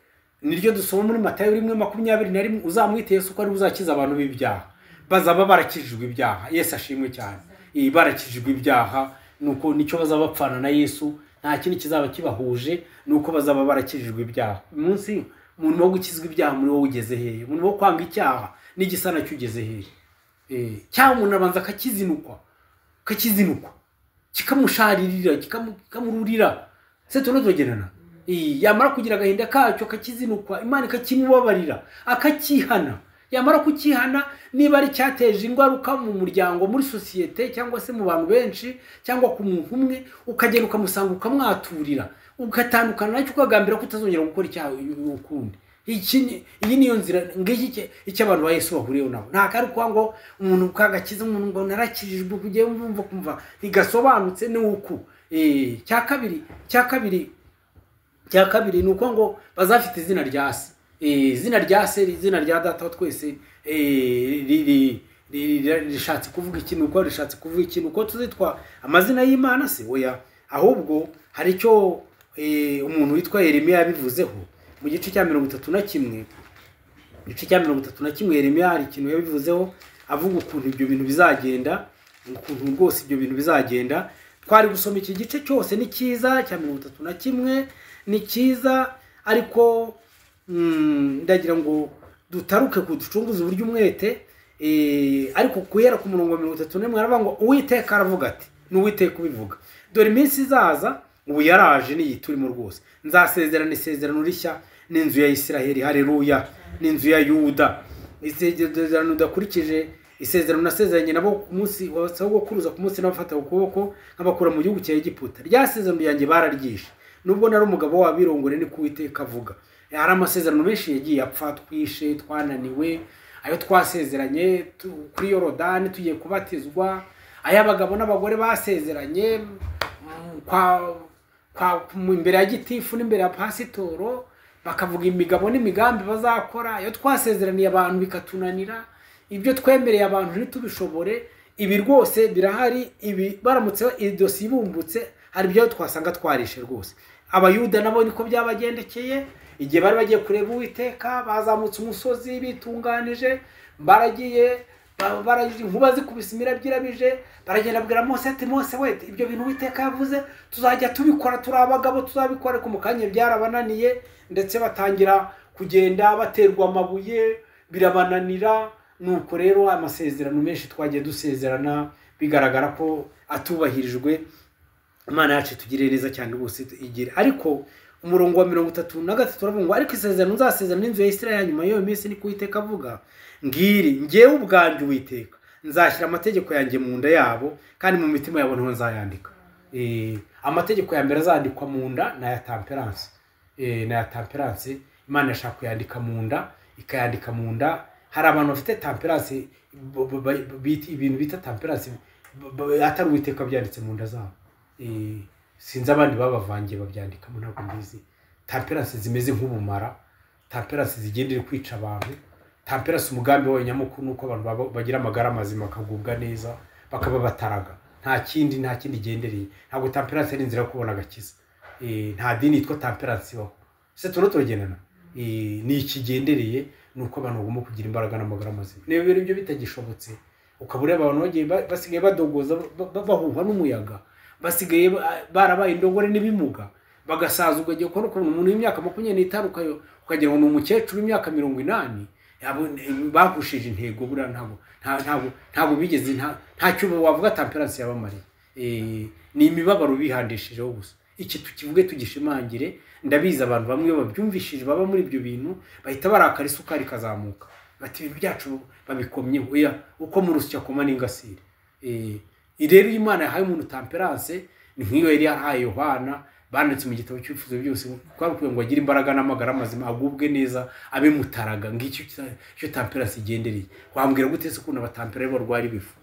niryo dusoma muri Matayo 1:21 uzamwite Yesu ko ari uzakiza abantu b'ibyaha bazaba barakijijwe ibyaha. Yesu ashimwe cyane. Barakijijwe ibyaha nuko nicyo bazaba bapfana na Yesu, nta kindi kizaba kibahuje nuko bazaba barakijijwe ibyaha. Umunsi umuntu wo gukizwa ibyaha muri wowe ugeze hehe? Umuntu wo kwanga icyaha n'igisana cyugeze hehe? Cyangwa umuntu abanza akakizinukwa kikamusharirira kikamururira se tunozogerana. Yamara kugira agahinda kacyo akakizinukwa Imana ikakimubabarira akakihana. Yamara kukihana niba ari cyateje ingaruka mu muryango muri societe cyangwa se mu bantu benshi cyangwa ku muntu umwe ukagenda ukamusanga ukamwaturira ugatandukana nacyo ukagambira ko utazongera gukora icyaha ukundi. Iyi niyo nzira ngiki icyo abantu ba Yesu bahuriyeho nabo. Nta kari kwa ngo umuntu ukagakiza umuntu ngo narakijijwe kugiye kumva bigasobanutse ni uku. Cya kabiri nuko ngo bazafite izina rya se. Izina rya se, izina rya data twese rishatse kuvuga ikintu uko rishatse kuvuga ikintu uko tuzitwa amazina y'Imana se oya, ahubwo hari icyo umuntu witwa Yeremiya yabivuzeho mu gice cya 31. Gice cya 31 Yeremiya hari ikintu yabivuzeho avuga ukuntu ibyo bintu bizagenda, ukuntu rwose ibyo bintu bizagenda. Twari gusoma iki gice cyose ni cyiza cya 31 ni cyiza ariko ndagira ngo dutaruke kuducunguza uburyo umwete ariko kuhera ku murongo wa 31 aravuga ngo Uwiteka aravuga ati n'Uwiteka ubivuga dore iminsi izaza ubu yaraje ni yiturimo rwose nzasezerana isezerano rishya n'inzu ya Isiraheli haleluya n'inzu ya Yuda isezerano dakurikije isezerano nasezeranye nabo ku munsi wasaho kuruza ku munsi nabafata ukuboko nkabakura mu gihugu cya Egiputa ryasezerano yanjye bararyishe nubwo nari umugabo wabirongore ni kuwiteka avuga. Hari amasezerano menshi yagiye apfa twishe twananiwe ayo twasezeranye kuri Yorodani tugiye kubatizwa ay'abagabo n'abagore basezeranye kwa imbere ya gitifu n'imbere ya pasitoro bakavuga imigabo n'imigambi bazakora ayo twasezeraniye abantu bikatunanira ibyo twemereye abantu ntitubishobore. Ibi rwose birahari, ibi baramutse idosiye ibumbutse hari byo twasanga twarishe rwose. Abayuda nabo niko byabagendekeye igihe bari bagiye kureba Uwiteka bazamutse umusozi bitunganije baragiye inkuba zikubise imirabyo baragenda bwira Mose ati Mose we ibyo bintu Uwiteka yavuze tuzajya tubikora turi abagabo tuzabikora ku mukanya byarabananiye ndetse batangira kugenda baterwa amabuye birabananira. Nuko rero amasezerano menshi twagiye dusezerana bigaragara ko atubahirijwe. Imana yacu tugire neza cyane rwose igire. Ariko umurongo wa 33 turavuga ngo ariko isezerano nzasezerana n'inzu ya Isirayeli nyuma y'iyo minsi ni Uwiteka avuga ngiri ngewe ubwanjye Uwiteka nzashyira amategeko yanjye mu nda yabo kandi mu mitima yabo nto nzayandika. Amategeko ya mbere azandikwa mu nda na ya temperance. Imana yashaka kuyandika mu nda ikayandika mu nda hari abantu bafite temperance ibintu bita temperance atari Uwiteka byanditse mu nda zabo. Sinzi abandi babavangiye babyandikamo ntabwo mbizi. Temperance zimeze nk'ubumara, temperance zigendera kwica abantu, temperance umugambi wayo nyamukuru nuko abantu bagira amagara mazima akagubwa neza bakaba bataraga. Nta kindi gendereye. Ntabwo temperance ari inzira yo kubona agakiza. Nta dini yitwa temperance ibaho. Se turogenana. Ni ikigendereye nuko abantu bagomba kugira imbaraga n'amagara mazima. Niba ibyo bitagishobotse ukabura abantu bagiye basigaye badogoza bahuha n'umuyaga, basigaye barabaye indogore n'ibimuga, bagasaza ugagiye kubona umuntu w'imyaka 25 ukagira ngo ni umukecuru w'imyaka 80 bagushije intego bura ntabwo bigeze ntacyo wavuga temperance yabamariye. Ni imibabaro bihandishijeho gusa. Iki tukivuge tugishimangire, ndabiza abantu bamwe babyumvishije baba muri ibyo bintu bahita barakara isukari kazamuka bati ibintu byacu babikomye oya uko mu rusya koma n'ingasire. Rero Imana yahaye umuntu temperance ni nk'iyo yari yahaye Yohana banditse mu gitabo cy'Ibifuzo byose kwarukuye ngo agire imbaraga n'amagara mazima agubwe neza abe mutaraga. Ngicyo cyo temperance igendereye. Wambwira gute se kuna batempere barwari bifu?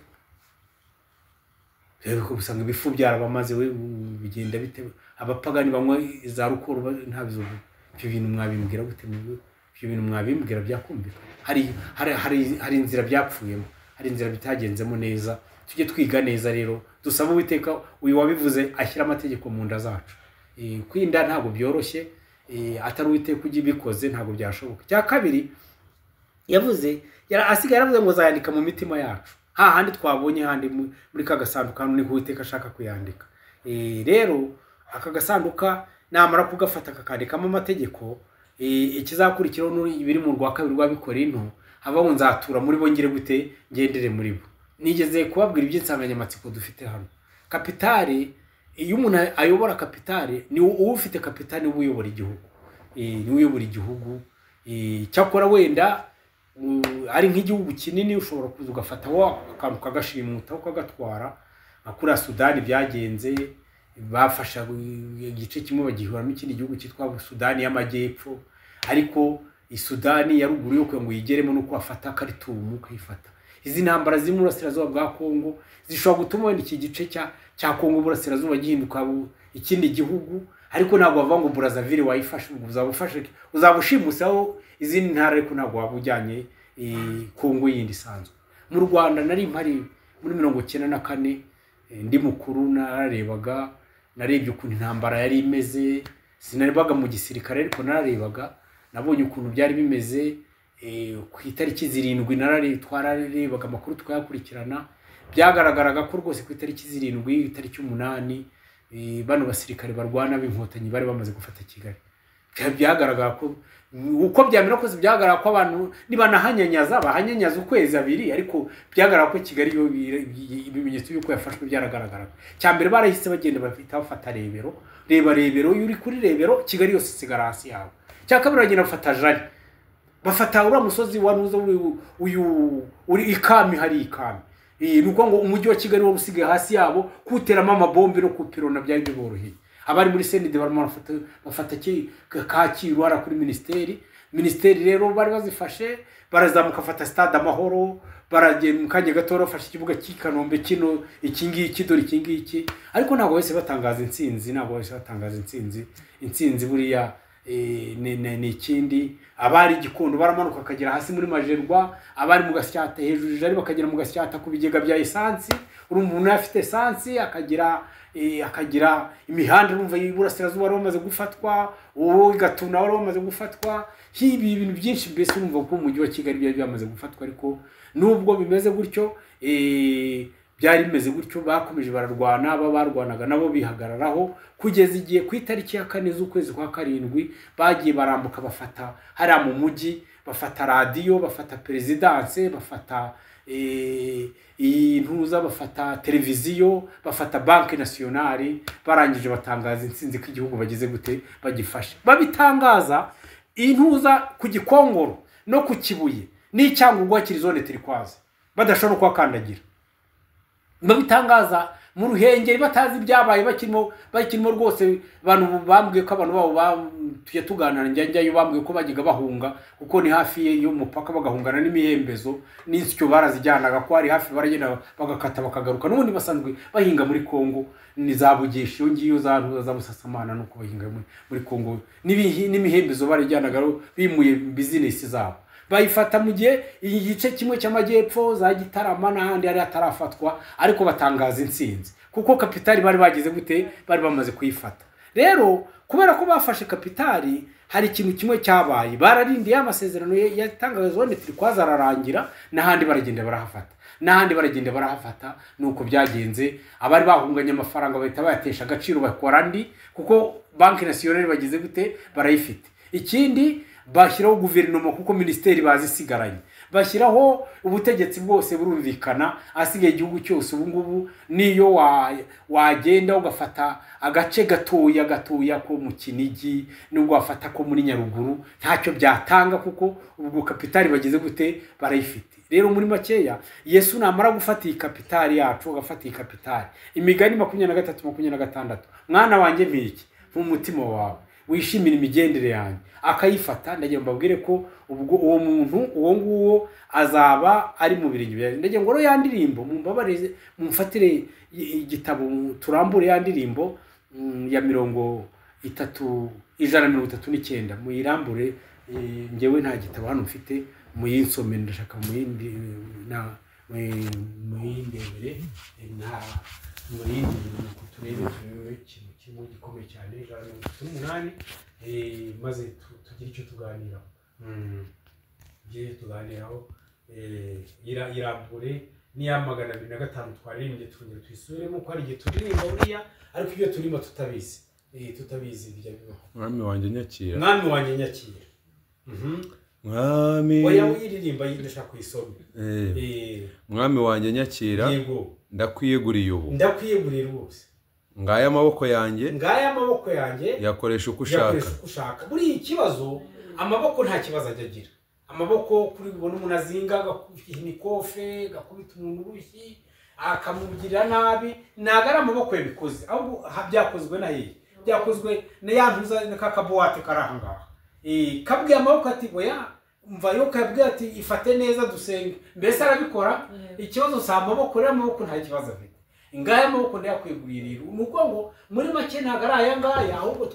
Rero ko usanga ibifu byarabamaze we bigenda bite? Abapagani bamwe za rukuru ntabizo. Ibyo bintu mwabimbwira gute? Ibyo bintu mwabimbwira byakumvira. Hari inzira byapfuyemo, hari inzira bitagenzemo neza. Tujye twiga neza rero dusaba Uwiteka uyu wabivuze ashyira amategeko mu nda zacu. Kwinda ntabwo byoroshye, atari Uwiteka ujye bikoze ntabwo byashoboka. Cya kabiri yavuze asigaye yaravuze ngo zayandika mu mitima yacu. Handi twabonye handi muri kagasanduka ni Uwiteka ashaka kuyandika. Rero aka gasanduka namara kugafata kakandikamo amategeko, ikizakurikiraho n'uri biri mu rwa kabiri rwa Bikorinto hava ngo nzatura muri bo ngire gute ngendere muri bo. Nigeze kubabwira iby'insanganyamatsiko dufite hano. Kapitale, iyo umuntu ayobora kapitale ni ufite kapitale uyobora igihugu. Ni uyobora igihugu. Cyakora wenda ari nk'igihugu kinini ushobora kuza ugafata akantu kagashimuta ukagatwara. Akura Sudani byagenze bafasha igice kimwe bagihura n'ikindi gihugu cyitwa Sudani y'Amajyepfo, ariko Sudani ya ruguru yo ngo yigeremo nuko afata Khartoum kayifata. Izi ntambara ziri mu burasirazuba bwa Kongo zishobora gutuma wenda iki gice cya Kongo burasirazuba gihinduka ikindi gihugu, ariko ntabwo bava ngo Brazzaville wayifashe uzabufashe uzabushimusaho izindi ntara, ariko ntabwo wabujyanye Kongo yindi sanzwe. Mu Rwanda nari mpari muri 1994 ndi mukuru narebye ukuntu intambara yari imeze. Sinarebaga mu gisirikare ariko nararebaga, nabonye ukuntu byari bimeze. Ku itariki 7 twararebaga amakuru twayakurikirana, byagaragaraga ko rwose ku itariki 7 itariki 8 bano basirikare barwana b'inkotanyi bari bamaze gufata Kigali. Byagaragara ko uko byamera ko byagaragara ko abantu nibanahanyanyaza bahanyanyaza ukwezi abiri, ariko byagaragara ko Kigali yo ibimenyetso yuko yafashwe byaragaragara. Cyambere barahise bagenda bafata rebero yuri kuri rebero Kigali yose isigara hasi yawe. Cyakabiri bagenda bafata Jari, bafata ura musozi wa nuzo uyu uri ikami hari ikami. Nuko ngo umujyi wa Kigali wo usigaye hasi yabo kuteramo amabombe no kupirona byari biboroheye. Abari muri senide barimo bafata Kacyiru ara kuri ministeri rero bari bazifashe, barazamuka fata stade Amahoro, baragenda mukanye gato bafashe ikibuga cy'Ikanombe kino ikingiki dore ikingiki, ariko ntabwo wese batangaza intsinzi buriya ni ikindi. Abari Gikondo baramanuka akagera hasi muri Majerwa, abari mu Gasyata hejuru ari bakagera mu Gasyata ku bigega bya essence. Urumva umuntu afite essence akagira imihanda urumva y'Iburasirazuba wari wamaze gufatwa, uwo Gatuna wari wamaze gufatwa. Hibi ibintu byinshi mbese urumva ko umujyi wa Kigali byari byamaze gufatwa, ariko nubwo bimeze gutyo byari bimeze gutyo bakomeje bararwana. Barwanaga nabo bihagararaho kugeza igihe ku itariki ya 4 z'ukwezi kwa 7 bagiye barambuka bafata hari mu mujyi, bafata radio, bafata presidence, bafata intuza, bafata televiziyo, bafata Banque Nationale. Barangije batangaza intsinzi ko igihugu bageze gute bagifashe. Babitangaza intuza ku Gikongoro no ku Kibuye n'icyangurwa kiri zone turikwaze badashobora kwakandagira. Babitangaza mu ruhengeri batazi ibyabaye bakirimo rwose abantu bambwiye ko abantu babo tuye tuganana njyayo bambwiye ko bagiga bahunga kuko ni hafi y'umupaka bagahungana n'imihembezo n'insyo barazijyanaga ko ari hafi baragenda bagakata bakagaruka n'ubundi basanzwe bahinga muri Kongo ni zabugesha iyo ngiyo za Busasamana nuko bahinga muri Kongo n'imihembezo barajyanaga bimuye business zabo bayifata mu gihe igice kimwe cy'amajyepfo za Gitarama n'ahandi ari atarafatwa ariko batangaza intsinzi kuko kapitali bari bagize gute bari bamaze kuyifata rero kubera ko bafashe kapitali hari ikintu kimwe cyabaye bararindiye amasezerano yatangazwa n'itri kwazararangira n'ahandi baragenda barahafata nuko byagenze abari bahunganye amafaranga bahita bayatesha agaciro bakora ndi kuko banki nationale bagize gute barayifite ikindi bashyiraho guverinoma kuko ministeri bazisigaranye bashyiraho ubutegetsi bwose burumvikana asigaye igihugu cyose ubu ngubu niyo wagenda ugafata agace gatoya ko mu Kinigi nubwo wafata ko muri Nyaruguru ntacyo byatanga kuko ubwo kapitali bagize gute barayifite rero muri makeya Yesu namara gufata iyi kapitali yacu agafata iyi kapitali imigani 23:26 mwana wanjye mpiki mu mutima wawe wishimira imigendere yanjye akayifata ndagiye mbabwire ko ubwo uwo muntu uwo nguwo azaba ari mu birenge bya ndagiye ngo yandirimbo mumbabareze mumfatire igitabo turambure yandirimbo ya 139 muyirambure ngewe nta gitabo hano mfite muyinsome ndashaka muyindi na muyindebere na murindi turebe ikintu kimwe gikomeye cyane 138 maze tugire icyo tuganiraho irambure niya 205 twaririmbye twongera twisubiremo ko ari igihe turirimba buriya ariko ibyo turimo tutabizi bijya bibaho mwami wanjye nyakira mwami oya uyiririmba ndashaka kuyisoma mwami wanjye nyakira yego ndakwiyeguriye ubu rwose ngaya amaboko yanjye yakoresha uko ushaka buri ikibazo amaboko nta kibazo agira amaboko kuri bibona umuntu azinga imikofe gakubita umuntu urushyi akamubwirira nabi nagara amaboko yabikoze ahubwo byakozwe na yeye byakozwe na yantuza n'akabuwate karahangaha kabwiye amaboko ati boya umva yo kabwiye ati ifate neza dusenge mbese arabikora ikibazo sa amaboko rero amaboko nta kibazo afite ingaya amaboko ndayakwigurira nuko ngo muri make nagara ayangaya ahubwo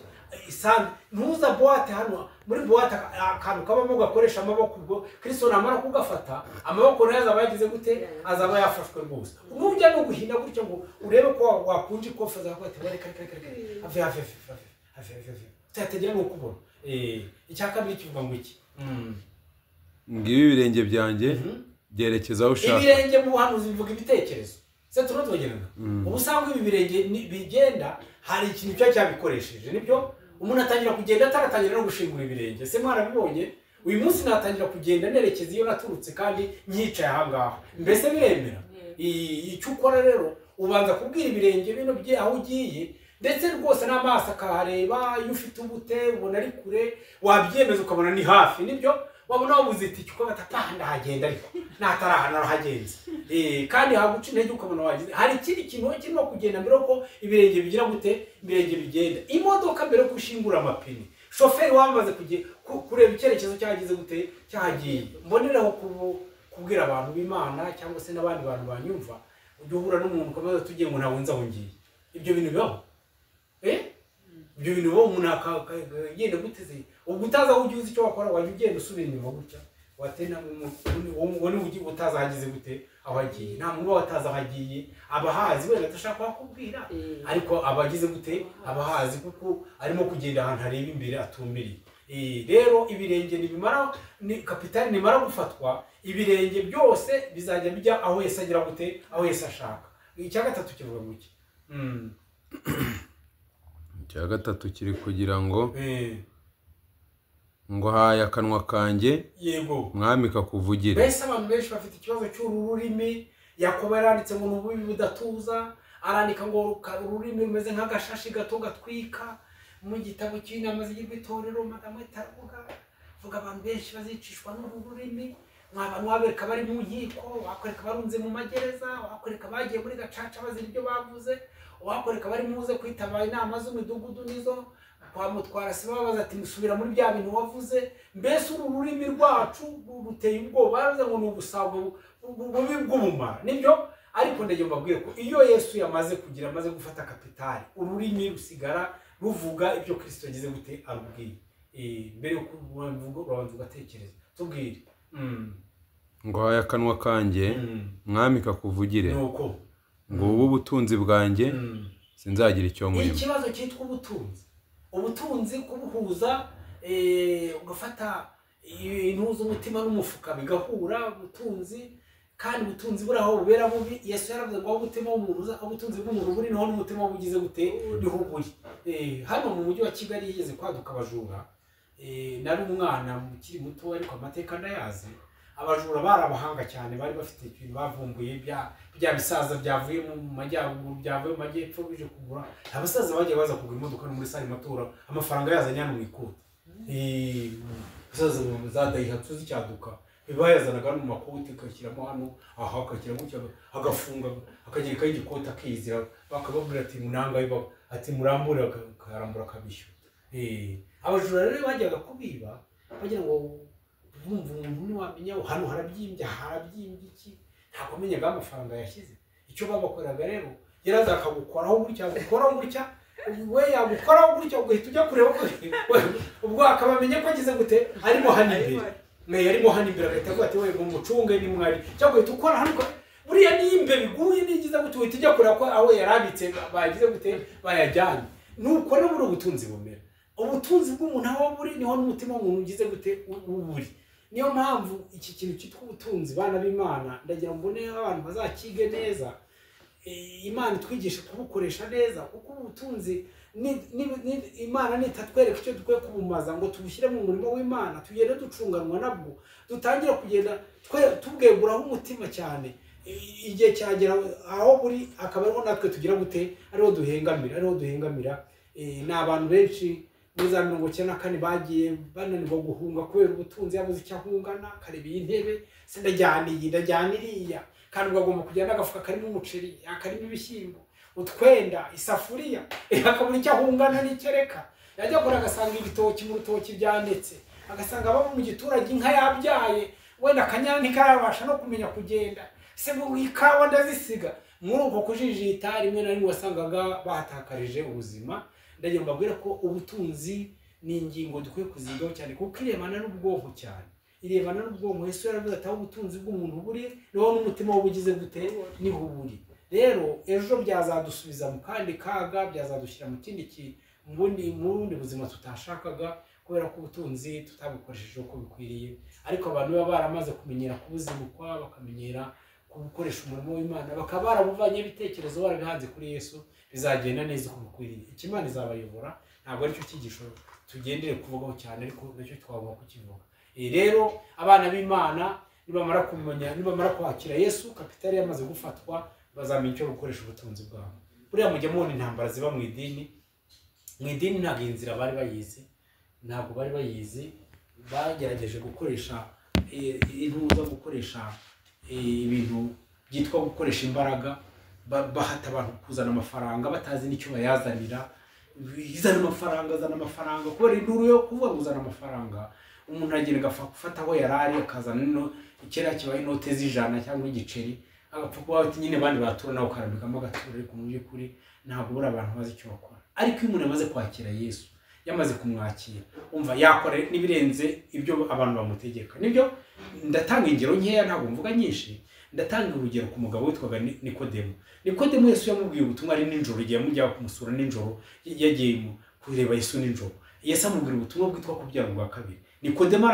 isanga ntuza boate hano muri boate akantu kabamo gakoresha amaboko ubwo Kristo namara kugafata amaboko nayo azabagize gute azaba yafashwe rwose umubya no guhinda gutyo ngo urebe ko wakunje ikofa za kwate bareka ave tategera no kubona icyakabiri kivuga ngo iki ngibi ibirenge byanjye byerekeza aho ushaka ibirenge mu hanuzi bivuga ibitekerezo se tunotogerana ubusanga ibi birenge bigenda hari ikintu cyo cyabikoresheje nibyo umuntu atangira kugenda ataratangira no gushingura ibirenge se mwarabibonye uyu munsi natangira kugenda nerekeza iyo naturutse kandi nyicaye ahangaha mbese biremera icyo ukora rero ubanza kubwira ibirenge bino bye aho ugiye ndetse rwose n'amaso akahareba iyo ufite ubute ubona ari kure wabyemeza ukabona ni hafi nibyo wabona wabuze iti uko batapanda hagenda ariko natarahana hagenze kandi haguca intege ukabona wagize hari ikindi kintu kirimo kugenda mbere ko ibirenge bigira gute ibirenge bigenda imodoka mbere ko ushingura amapine shoferi wamaze kureba icyerekezo cyagize gute cyagiye mboneraho kubwira abantu b'Imana cyangwa se n'abandi bantu banyumva ujye uhura n'umuntu ukomeza tugiye ngo nawe nza ngiye ibyo bintu bibaho ibyo bintu bo umuntu akagenda guteze ubwo utaza aho ugize icyo wakora wajya ugenda usubira inyuma gutya watena ubone ugiye utaza hagize gute aho agiye nta muntu wataza hagiye abahazi wenda atashaka kubwira ariko abagize gute abahazi kuko arimo kugenda ahantu hareba imbere atumbiriye rero ibirenge nibimara ni kapitali nimara gufatwa ibirenge byose bizajya bijya aho Yesu agira gute aho Yesu ashaka icya gatatu kivuga guki icya gatatu kiri kugira ngo haye akanwa kanjye yego mwami kakuvugire mbese abantu benshi bafite ikibazo cy'ururimi Yakobo yaranditse ngo nububi budatuza arandika ngo ururimi rumeze nk'agashashi gato gatwika mu gitabo cy'inama z'igirwa itorero madamu itavuga vuga abantu benshi bazicishwa n'ururimi wabereka bari mu nkiko, wakwereka barunze mu magereza, wakwereka bagiye muri gacaca bazira ibyo bavuze, wakwereka bari muze kwitaba inama z'imidugudu nizo kwa mutwara se babaza ati musubira muri bya bintu wavuze. Mbese uru rurimi rwacu ruteye ubwoba, baravuze ngo ni ubusabo bubi bw'ubumara, nibyo. Ariko ndagiye mbabwire ko iyo Yesu yamaze kugira amaze gufata kapitali, ururimi rusigara ruvuga ibyo Kristo yagize gute arubwiye. Mbere yo kuvuga ugatekereza tubwire ngo haya akanwa kanjye mwami kakuvugire, nuko ngo ubu butunzi bwanjye sinzagira icyo mwima. Ikibazo cyitwa ubutunzi kubuhuza, ugafata ibintu z'umutima n'umufuka bigahura, ubutunzi kandi ubutunzi buri aho bubera bubi. Yesu yaravuze ngo umutima w'umuntu ubutunzi bw'umuntu buri niho n'umutima bugize gute niho buri. Hano mu mujyi wa Kigali yigeze kwaduka abajura, nari umwana mukiri muto ariko amateka ndayazi. Abajura bari abahanga cyane, bari bafite ibintu bavumbuye bya bisaza byavuye mu majyaruguru, byavuye mu majyepfo bije kugura. Abasaza bagiye baza kugura imodoka no muri sari matora, amafaranga yazanye hano mu ikoti. Abasaza za Daihatsu zicyaduka bayazanaga mu makoti, akashyiramo hano aha, akashyiramo agafunga, akagerekaho igikoti akizira, bakababwira ati munanga ati murambure, akarambura akabishyu. Abajura rero bajyaga kubiba bagira ngo bumva umuntu niwamenya hano harabyimbye iki, ntabwo amenyaga amafaranga yashyize. Icyo babakoraga rero yaraza akagukoraho gutya, we yagukoraho gutya, ugahita ujya kureba ko ubwo akabamenye ko agize gute arimo hano imbere, yarimo hano imbere, agahita avuga ati we umucunge ni mwari, cyangwa ugahita ukora hano buriya nimbe biguye nigize gute, uhita ujya kureba ko aho yarabitse bagize gute bayajyanye. Nuko rero buri ubutunzi bumera, ubutunzi bw'umuntu aho buri niho n'umutima w'umuntu ugize gute uburi. Niyo mpamvu iki kintu cyitwa ubutunzi, bana b'Imana, ndagira mbone abantu bazakige neza, Imana twigisha kubukoresha neza, kuko ubutunzi Imana nitatwereka icyo dukwiye kubumaza ngo tubushyire mu murimo w'Imana, tugende ducunganwa nabwo, dutangira kugenda tubweguraho umutima cyane. Igihe cyagera aho buri akaba ariho natwe tugira gute ariho duhengamira. Ni abantu benshi muri za 94 bagiye bananirwa guhunga kubera ubutunzi, yabuze icyo ahungana, kareba iyi ntebe se ndajyana iriya, kandi ugomba kujyana agafuka karimo umuceri, akarimo ibishyimbo, utwenda, isafuriya, akabura icyo ahungana n'ikereka. Yajya kora agasanga ibitoki mu rutoki byanetse, agasanga abo mu giturage inka yabyaye, wenda akanyana ntikarabasha no kumenya kugenda, se ngo ikawa ndazisiga. Muri uko kujijita rimwe na rimwe wasangaga bahatakarije ubuzima. Ndagira mbabwira ko ubutunzi ni ingingo dukwiye kuzigaho cyane, kuko irebana n'ubwonko cyane, irebana n'ubwonko. Yesu yaravuze ati aho ubutunzi bw'umuntu buri niho n'umutima w'ubugize gute niho buri. Rero ejo byazadusubiza mu kandi kaga, byazadushyira mu kindi mu bundi buzima tutashakaga, kubera ko ubutunzi tutabukoresheje uko bikwiriye. Ariko abantu baba baramaze kumenyera kubuzimukwa, bakamenyera kubukoresha umurimo w'Imana, bakaba barabuvanye ibitekerezo barabihanze kuri Yesu, bizagenda neza uko bikwiriye. Ikimana izabayobora, ntabwo aricyo cyigisho tugendere kuvugaho cyane, ariko nacyo twagomba kukivuga. Rero abana b'Imana nibamara kumenya, nibamara kwakira Yesu, kapitali yamaze gufatwa, bazamenya icyo gukoresha ubutunzi bwabo. Buriya mujya mubona intambara ziba mu idini ntabwo inzira bari bayizi, bagerageje gukoresha ibintu byitwa gukoresha imbaraga, bahata abantu kuzana amafaranga batazi n'icyo bayazanira. Izana amafaranga kubera induru yo kuvuga uzana amafaranga. Umuntu agenda gufata aho yarari akazana kera kibaye inote z'ijana cyangwa igiceri, agapfa kuba ati nyine bandi batura nawe karambikamo agatura, ariko mu by'ukuri ntabwo buri abantu bazi icyo bakora. Ariko iyo umuntu amaze kwakira Yesu, yamaze kumwakira, umva yakora n'ibirenze ibyo abantu bamutegeka. Nibyo ndatanga ingero nkeya, ntabwo mvuga nyinshi. Ndatanga urugero ku mugabo witwaga Nikodemo. Yesu yamubwiye ubutumwa ari ninjoro, igihe yamujya kumusura ninjoro, yagiye kureba Yesu ninjoro. Yesu amubwira ubutumwa bwitwa kubyara ubwa kabiri. Nikodemo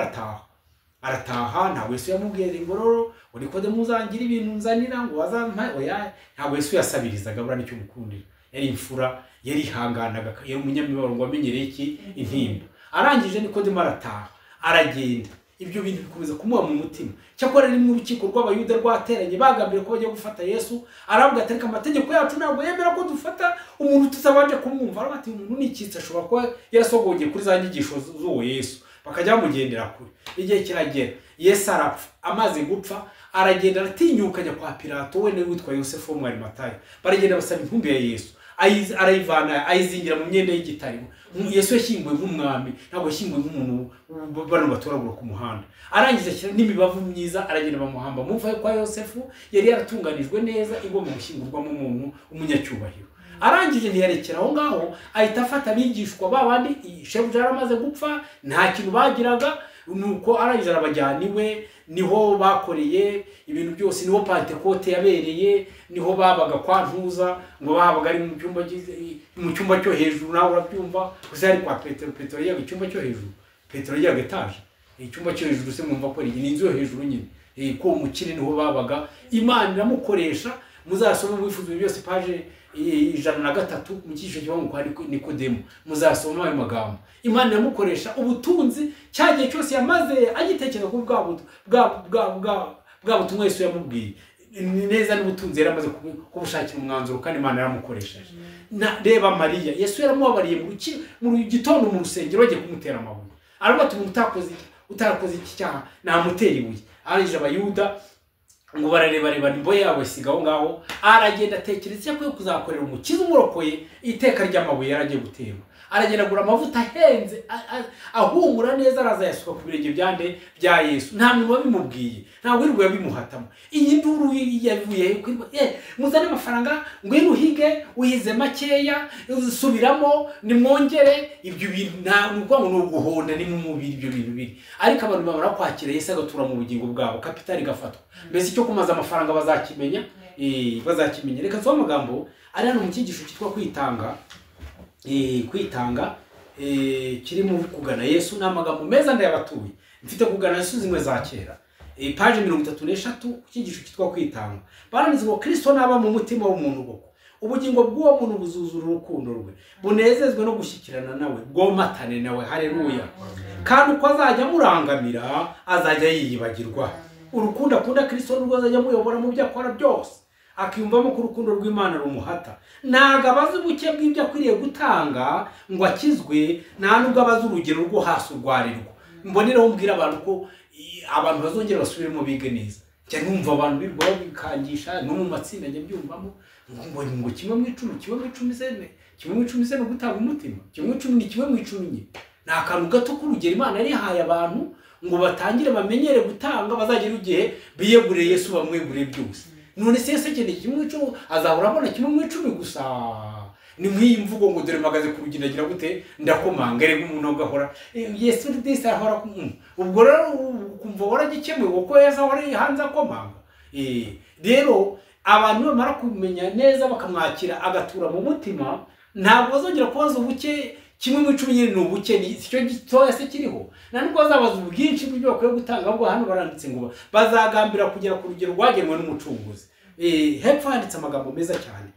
arataha, ntabwo Yesu yamubwiye ngo Nikodemo uzangira ibintu nzanira ngo wazampa, oya. Ntabwo Yesu yasabirizaga, bura nicyo mukundira. Yari imfura, yari ihanganaga, yari umunyamibabaro ngo amenyereye iki intimba. Arangije Nikodemo arataha, aragenda. Ibyo bintu bikomeza kumuha mu mutima. Cyakora ni mu rukiko rw'Abayuda rwateranye, bagambiriye ko bagiye gufata Yesu. Aravuga ati amategeko yacu ntabwo yemera ko dufata umuntu tutabanje kumwumva. Aravuga ati umuntu n'ikitse ashobora kuba yarasogongeye kuri za nyigisho z'uwo Yesu, bakajya bamugendera kure. Igihe kiragera Yesu arapfa. Amaze gupfa aragenda aratinyuka ajya kwa Pilato, we witwa Yosefu wo mu Arimataya. Baragenda basaba intumbi ya Yesu, arayivana ayizingira mu myenda y'igitare. Yesu yashyinguwe nk'umwami, ntabwo yashyinguwe nk'umuntu bano batoragura ku muhanda. Arangiza ashyira n'imibavu myiza, aragenda bamuhamba mu mva kwa Yosefu yari yaratunganijwe neza, igomba gushyingurwamo umuntu umunyacyubahiro. Arangije ntiyarekera aho ngaho, ahita afata abigishwa babandi shebuja yaramaze gupfa, nta kintu bagiraga, nuko arangije arabajyana iwe, niho bakoreye ibintu byose, niho Pentekote yabereye, niho babaga kwa Ntuza, ngo babaga ari mu cyumba cyo hejuru. Nawe urabyumva, gusa yari kwa Petero yaga icyumba cyo hejuru, Petero yaga etaje, icyumba cyo hejuru se mwumva ko ari inzu yo hejuru nyine, ko umukire niho babaga. Imana iramukoresha, muzasoma mwifuza byose paje 103 mu cyisho cyo kwa Nikodemo, muzasoma ayo magambo. Imana yamukoresha ubutunzi cyagiye cyose yamaze agitekereza ku bwa butumwa Yesu yamubwiye neza, n'ubutunzi yaramaze kubushakira umwanzuro, kandi Imana yaramukoresheje. Reba Mariya, Yesu yaramubabariye mu gitondo mu rusengero bagiye kumutera amabuye, aravuga ati utarakoze iki cyaha namutera ibuye. Arangije abayuda ngo barareba nimbo yabo isigaho ngaho, aragenda atekereza ko kuzakorera umukiza umurokoye iteka ry'amabuye yaragiye guterwa. Aragenda agura amavuta ahenze ahumura neza, araza yasuka ku birenge bya Yesu. Nta muntu wabimubwiye, nta wirirwa yabimuhatamo. Iyi nduru yavuye muzane amafaranga ngwino uhige uhize makeya subiramo nimwongere. Ibyo bintu nta nubwo no guhonda ni mu mubiri, ibyo bintu biri. Ariko abantu bamara kwakira Yesu agatura mu bugingo bwabo, kapitali gafatwa. Mbese icyo kumaza amafaranga bazakimenya, bazakimenya. Reka nsoma amagambo ari hano mu cyigisho cyitwa kwitanga. Kwitanga kirimo kugana Yesu, n'amagambo meza ndayabatuye. Mfite kugana Yesu zimwe za kera, page 33 cyigisho cyitwa kwitanga. Baranize ngo Kristo naba mu mutima w'umuntu boko, ubugingo bw'uwo muntu buzuzura urukundo rwe, bunezezwe no gushyikirana nawe, bwomatane nawe. Haleluya. Kandi uko azajya murangamira azajya yiyibagirwa. Urukundo akunda Kristo nurwo azajya muyobora mu byo akora byose, akiyumvamo ko urukundo rw'Imana rumuhata. Ntago abaza ubuke bw'ibyo akwiriye gutanga ngo akizwe, nta nubwo abaza urugero rwo hasi urwarirwa. Mboneraho mbwira abantu ko abantu bazongera basubiremo bige neza. Cyane numva abantu birwaho bikangisha no mu matsinda njye byumvamo ngo kimwe mu 10 se no gutanga umutima, kimwe 10 ni kimwe mu 10 nye. Nta kantu gato k'urugero Imana yari haye abantu ngo batangire bamenyere gutanga, bazagera ugihe biyegurire Yesu bamwegurire byose. None se Yesu cyane kimwe 10 azahora abona kimwe mu 10 gusa. Ni mwiyi mvugo ngo dore magaze ku ruginagira gute ndakomanga rega umuntu agahora Yesu ndetse ahora ubwo rero kumva waragikemwe uko Yesu ahora hanze akomanga. Rero abantu bamara kumenya neza bakamwakira agatura mu mutima, ntabwo bazongera kubaza ubuke kimwe mu 10 nyine n'ubuke ni cyo gitoya se kiriho. Nanubwo bazabaza ubwinshi bw'ibyo bakwiye gutanga, bwo hano baranditse ngo bazagambira kugera ku rugero rwagenwe n'umucunguzi. Hepfo handitse amagambo meza cyane.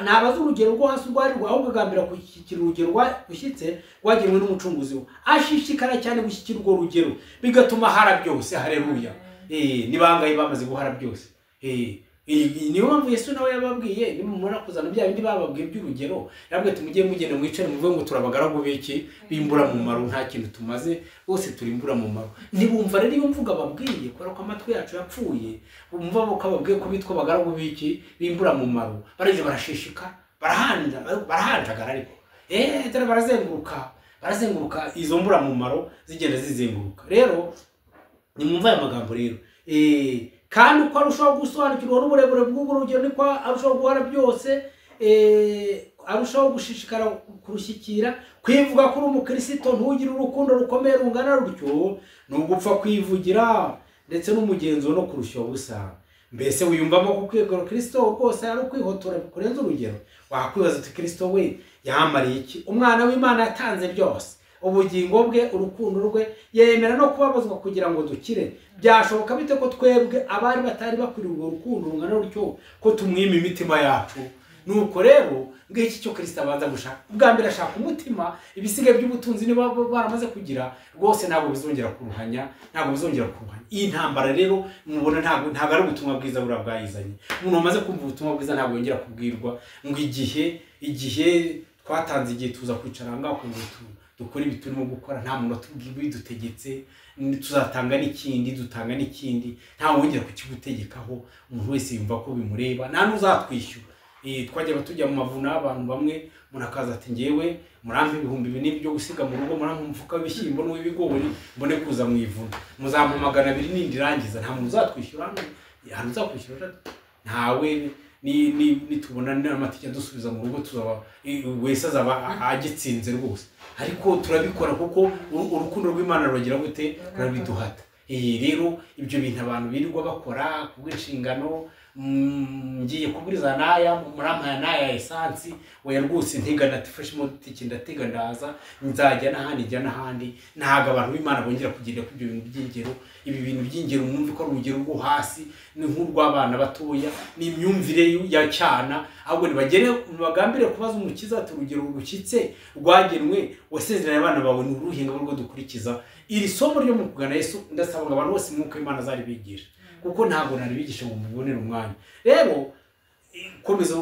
Nabaza urugero rwo hasi rwarirwa, ahubwo agambira gushyikira urugero rwashyitse rwagenwe n'umucunguzi we, ashishikara cyane gushyikira urwo rugero, bigatuma hara byose. Haleluya. Nibangaye bamaze guhara byose. Niyo mpamvu Yesu nawe yababwiye nimumara kuzana bya bindi bababwiye by'urugero, yabwiye ati mujye mugenda mwicare muvuge ngo turabagaragu biki bimbura mu maro, nta kintu tumaze, bose turimbura mu maro. Nibumva rero iyo mvuga babwiye kubera ko amatwi yacu yapfuye, bumva ko babwiye ko bitwa bagaragu biki bimbura mu maro, baraje barashishika barahanjagara. Ariko dore barazenguruka izo mbura mu maro zigenda zizenguruka. Rero nimumva aya magambo rero, kandi uko arushaho gusobanukirwa n'uburebure bw'urugero niko arushaho guhara byose, arushaho gushishikara kurushyikira. Kwivuga kuri umukristo ntugire urukundo rukomeye rungana rutyo, n'ugupfa kwivugira ndetse n'umugenzo no kurusha ubusa. Mbese wiyumvamo ko kwegura Kristo rwose ari ukwihotora kurenza urugero? Wakwibaza uti Kristo we yamariye iki? Umwana w'Imana yatanze byose, ubugingo bwe, urukundo rwe, yemera no kubabazwa kugira ngo dukire. Byashoboka bite ko twebwe abari batari bakwiriye urwo rukundo rungana rutyo ko tumwima imitima yacu? Nuko rero ngiki cyo Kristo abanza gushaka. Ubwa mbere ashaka umutima, ibisigaye by'ubutunzi niba baramaze kugira rwose ntabwo bizongera kuruhanya. Iyi ntambara rero mubona ntabwo ari ubutumwa bwiza burabwayizanye. Umuntu wamaze kumva ubutumwa bwiza ntabwo yongera kubwirwa ngo igihe twatanze igihe tuza kwicara ngaho ngo dukora ibi turimo gukora nta muntu atubwiye bidutegetse tuzatanga n'ikindi dutanga n'ikindi nta wongera kukigutegekaho umuntu wese yumva ko bimureba nta n'uzatwishyura twajyaga tujya mu mavuna y'abantu bamwe umuntu akaza ati ngewe murampe ibihumbi bine byo gusiga mu rugo murampe umufuka w'ibishyimbo n'uw'ibigori mbone kuza mu ivuna muzampa 200 nindi rangiza nta muntu uzatwishyura hano uzakwishyura ntawe nitubona n'amatike dusubiza mu rugo tuzaba wese azaba agitsinze rwose ariko turabikora kuko urukundo rw'Imana rugira gute rurabiduhata rero ibyo bintu abantu birirwa bakora kubw'inshingano ngiye kuburiza naya murampaya naya essence we rwose ntegana tifashe motiki ndatega ndaza nzajya n'ahandi jya n'ahandi ntaga abantu b'Imana bongera kugenda ku ibyo bintu by'ingero ibi bintu by'ingero mwumve ko urugero rwo hasi ni nk'urw'abana batoya ni imyumvire ya cyana ahubwo nibagere bagambire kubaza umukiza ati urugero rukitse rwagenwe wasezeranye abana bawe n'uruhinga rwo dukurikiza iri somo ryo mu kugana Yesu ndasaba abantu bose mwuko Imana zari bigisha kuko ntabwo nari bigisha ngo mubonere umwanya rero komeza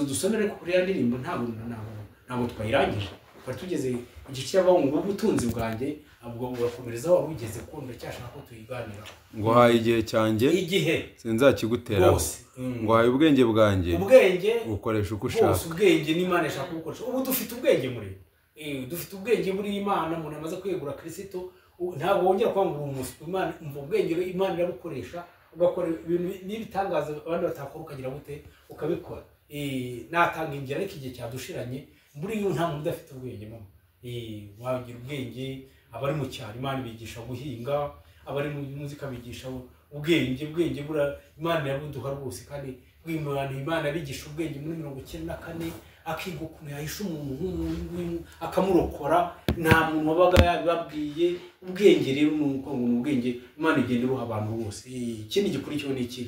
dusomere kuri ya ndirimbo ntabwo twayirangije twari tugeze ku gice cy'abahungu ubutunzi bwanjye abwo burakomereza wari ugeze ko ndacyashaka ko tuyiganira ngo haye igihe cyanjye igihe sinzakigutera ngo haye ubwenge bwanjye ukoresha uko ushaka ubwenge n'Imana ishaka gukoresha ubu dufite ubwenge muri dufite ubwenge muri Imana umuntu amaze kwegura Kristo ntabwo wongera kwanga Imana umva ubwenge Imana irabukoresha ugakora ibintu n'ibitangaza abandi batakora ukagira gute ukabikora natanga ingero ariko igihe cyadushiranye muri yo nta muntu udafite ubwenge mama wagira ubwenge abari mu cyaro Imana bigisha guhinga abari mu muzika bigisha ubwenge bura Imana yabuduha rwose kandi Imana bigisha ubwenge muri 94 akiga ukuntu yahisha umuntu akamurokora nta muntu wabaga yababwiye ubwenge rero nuko ngo ubwenge Imana igenda ruha abantu bose ikindi gikurikiwe n'iki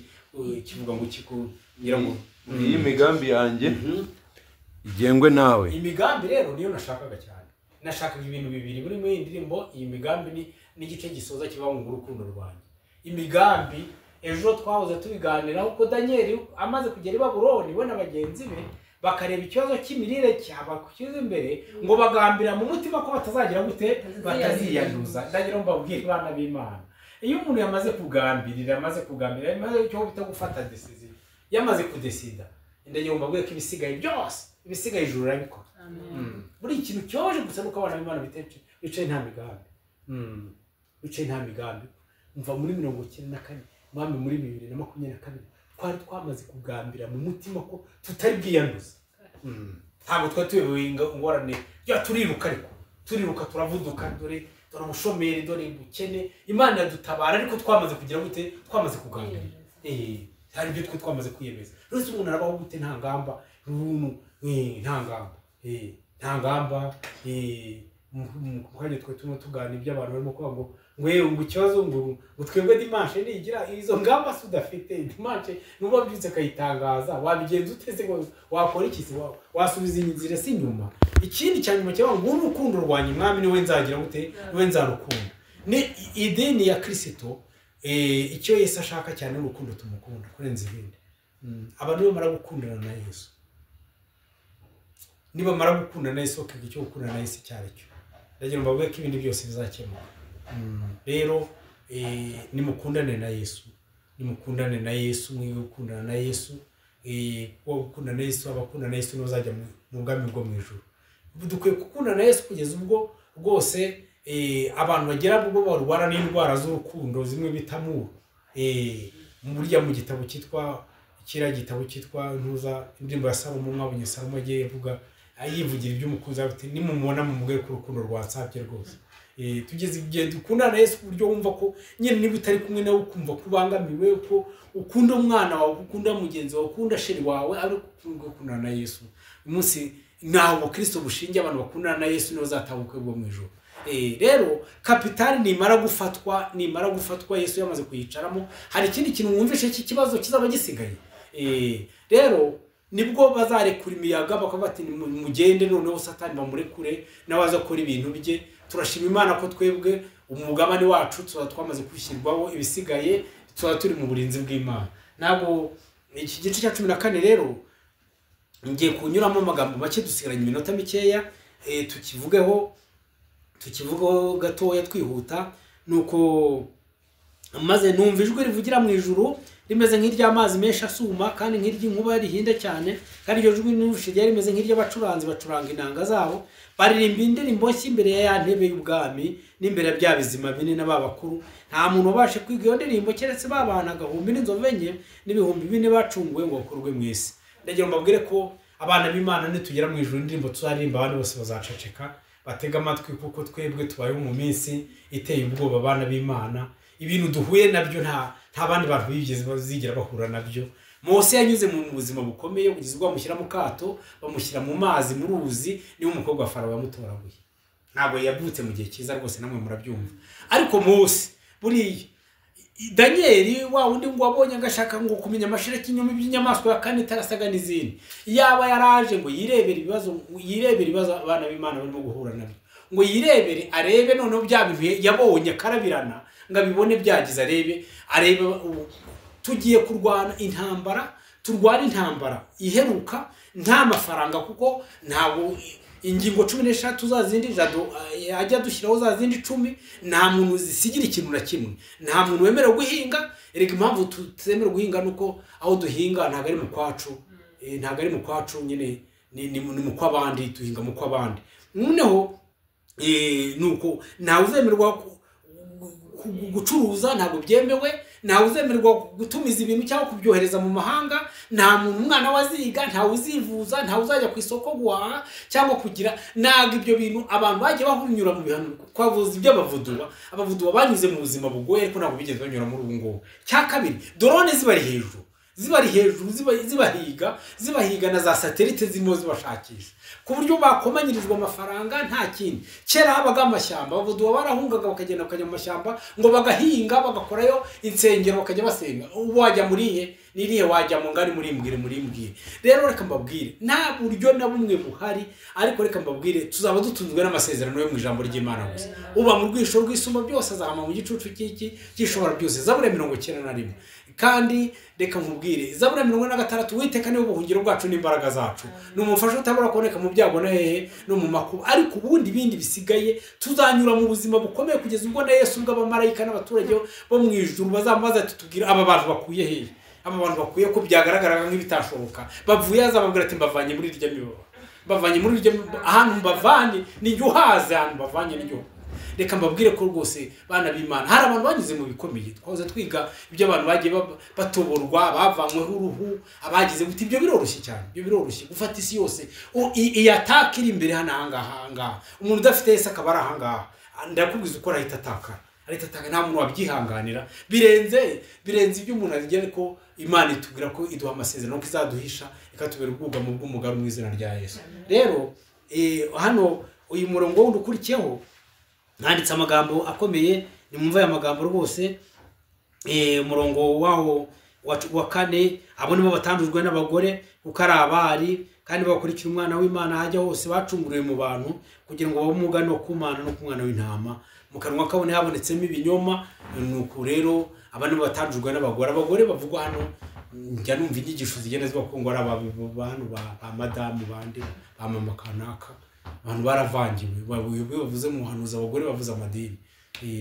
kivuga ngo kikugira ngo iyi migambi yanjye igengwe nawe imigambi rero niyo nashakaga cyane nashakaga ibintu bibiri muri mu ndirimbo iyi migambi n'igice gisoza kiba ngo urukundo rwanjye imigambi ejo twahoze tubiganiraho ko Daniel amaze kugera i Babuloni we n'abagenzi be bakareba ikibazo cy'imirire cyabakukiza imbere ngo bagambira mu mutima ko batazagira gute bataziyanduza ndagira mbabwire abana b'Imana iyo umuntu yamaze kugambirira yamaze cyo bita gufata decision yamaze kudesida ndagira mbabwire ko ibisigaye byose ibisigaye ijuru rabikora buri ikintu cyoje gusa nuko abana b'Imana bicaye nta migambi bicaye nta migambi mva muri 94 mwami muri 2022 twari twamaze kugambira mu mutima ko tutari bwiyanduza ntabwo twari tuyoboye ingorane ya turiruka turavuduka dore ubushomeri dore ubukene Imana yadutabara ariko twamaze kugira gute twamaze kugambira hari ibyo twamaze kwiyemeza rero umuntu arabaho gute nta ngamba nta ngamba mukanye twe tugana ibyo abantu barimo kuvuga ngo ikibazo ngo twebwe dimanche nigira izo ngamba sudafite dimanche nuba byutse kayitangaza wabigenza uteze ngo wakora iki wasubiza inzira si nyuma ikindi cyanyuma cyaho ngo urukundo rwanye mwami niwe nzagira gute niwe nzarukunda ni ideni ya Kristo icyo Yesu ashaka cyane urukundo tumukunda kurenza ibindi abantu bamara gukundana na Yesu niba mara gukundana na Yesu akagira icyo gukundana na Yesu cyari cyo ndagira mbabwe ko ibindi byose bizakemuka rero nimukundane na Yesu mwiwe gukundana na Yesu gukundana na Yesu abakundana na Yesu n'uzajya mu bwami bwo mu ijuru dukwiye gukundana na Yesu kugeza ubwo rwose abantu bagera bwo barwara n'indwara z'urukundo zimwe bitamuru burya mu gitabo cyitwa gitabo cyitwa ntuza indirimbo ya Salomo mwabonye Salomo agiye yavuga ayivugira iby'umukunzi afite nimumubona mu mugwe ku rukundo rwansabye rwose tugeze igihe dukundana na Yesu buryo wumva ko nyine niba utari kumwe nawe ukumva kubangamiwe ko ukunda umwana wawe ukunda mugenzi wawe ukunda sheri wawe ari gukundana na Yesu umunsi naho Kristo bushingiye abantu bakundana na Yesu niho zatabuke bwo mu ijuru rero kapitali nimara gufatwa Yesu yamaze kuyicaramo hari ikindi kintu mwumvishe cy'ikibazo kizaba gisigaye rero nibwo bazarekura imiyaga bakavuga ati mugende noneho Satani bamurekure nawaza gukora ibintu bye turashima Imana ko twebwe umugabane wacu twamaze kwishyirwaho ibisigaye turi mu burinzi bw'Imana ntabwo iki gice cya 14 rero ngiye kunyuramo amagambo make dusigaranye iminota mikeya tukivugeho tukivugaho gatoya twihuta nuko maze numva ijwi rivugira mu ijuru rimeze nk'iry'amazi menshi asuma kandi nk'iry'inkuba rihinda cyane kandi iryo jwi numvise ryari rimeze nk'iry'abacuranzi bacuranga inanga zabo baririmba indirimbo nshya imbere ya ntebe y'ubwami n'imbere ya bya bizima bine n'abakuru nta muntu ubashe kwiga iyo ndirimbo keretse babana agahumbi n'inzovu enye n'ibihumbi bine bacunguwe ngo bakurwe mu isi. ndagira mbabwire ko abana b'Imana nitugera mu ijuru indirimbo tuzaririmba abandi bose bazaceceka batega amatwi kuko twebwe tubayeho mu minsi iteye ubwoba. abana b'Imana ibintu duhuye nabyo nta bandi bantu bigeze bazigera bahura nabyo. Mose yanyuze mu buzima bukomeye kugeza ubwo bamushyira mu kato bamushyira mu mazi mu ruzi niwe umukobwa wa Farawo yamutoraguye. Ntabwo yavutse mu gihe cyiza rwose namwe murabyumva. Ariko Mose buriya Danieli wa undi ngo wabonye agashaka ngo kumenya amashireki inyuma by'inyamaswa ya kane tarasaga n'izindi yaba yaraje ngo yirebere ibibazo abana b'Imana barimo guhura nabyo ngo yirebere arebe noneho bya bintu yabonye karabirana ngo abibone byagize arebe tugiye kurwana intambara turwana intambara iheruka nta mafaranga kuko ntabwo ingingo 13 zazindi jado ajya dushyiraho zazindi 10 nta muntu zisigira ikintu na kimwe nta muntu wemerewe guhinga erega impamvu tutemerewe guhinga nuko aho duhinga ntago ari mu kwacu ntago ari mu kwacu nyine ni mu kwabandi duhinga mu kwabandi noneho nuko nta uzemerwa gucuruza ntabwo byemewe nta uzemerwa gutumiza ibintu cyangwa kubyohereza mu mahanga nta muntu umwana waziga nta uzivuza nta uzajya ku isoko guhaha cyangwa kugira naga ibyo bintu abantu bagiye bahunyura mu bihano kwavuza ibyo abavuduwa banyuze mu buzima bugoye ariko ntabwo bigeze banyura muri ubu ngubu. Cya kabiri drone zibari hejuru zibahiga na za satellite zirimo zibashakisha ku buryo bakomanyirijwe amafaranga nta kindi. Kera habaga amashyamba abavuduwa barahungaga bakagenda mu mashyamba ngo bagahinga bagakorayo insengero bakajya basenga. Ubu wajya murihe nirihe wajya mu ngari murimbwire. Rero reka mbabwire nta buryo na bumwe buhari ariko reka mbabwire tuzaba dutunzwe n'amasezerano yo mu ijambo ry'Imana gusa. Uba mu rwisho rw'isumba byose azahama mu gicucu cy'ishobora byose. Zaburi 91 kandi reka nkubwire Zaburi 46 Uwiteka niwe buhungiro bwacu n'imbaraga zacu n'umufasha utabura kuboneka mu byago no hehe no mu makuba. Ariko ubundi bindi bisigaye tuzanyura mu buzima bukomeye kugeza ubwo na Yesu ubwo abamarayika n'abaturage bo mu ijuru bazamaza tutubwira aba bantu bakuye hehe aba bantu bakuye ko byagaragaraga nk'ibitashoboka bavuye azababwira ati mbavanye muri irya miboro bavanye muri irya ahantu mbavanye ni uhaze ahantu bavanye n'iryo. Reka mbabwire ko rwose bana b'Imana hari abantu banyuze mu bikomeye twahoze twiga ibyo abantu bagiye batoborwa bavanyweho uruhu abagize guti ibyo biroroshye cyane ibyo biroroshye gufata isi yose iyataka iri imbere hanga umuntu udafite Yesu akaba ari ahangaha ndakubwiza uko ahita ataka nta muntu wabyihanganira birenze ibyo umuntu agera ko Imana itubwira ko iduha amasezerano ko izaduhisha ikatubera ubwugamo bw'umugaro mu izina rya Yesu. Rero hano uyu murongo wundi ukurikiyeho nanditse amagambo akomeye nimumva aya magambo rwose umurongo waho wa 4 abo nibo batandujwe n'abagore kuko ari abari kandi bakurikira umwana w'Imana hajya hose bacunguriwe mu bantu kugira ngo babumugane no kumana no kumwana w'intama mu kanwa kabone habonetsemo ibinyoma. Nuko rero aba nibo batandujwe n'abagore bavugwa hano njya numva inyigisho zigenda zibakongora abantu ba madamu bandi ba mama kanaka abantu baravangiwe bavuze mu hanuza abagore bavuze amadini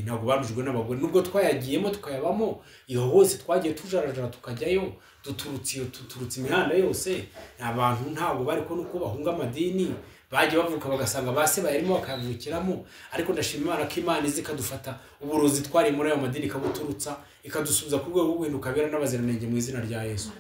ntabwo bandujwe n'abagore nubwo twayagiyemo tukayabamo iyo hose twagiye tujarajara tukajyayo duturutse imihanda yose abantu ntabwo bari ko nuko bahunga amadini bagiye bavuka bagasanga base bayarimo bakavukiramo. Ariko ndashima Imana ko Imana izikadufata uburozi twari muri ayo madini ikabuturutsa ikadusubiza ku rwego rw'ubuhinduka bera n'abaziranenge mu izina rya Yesu.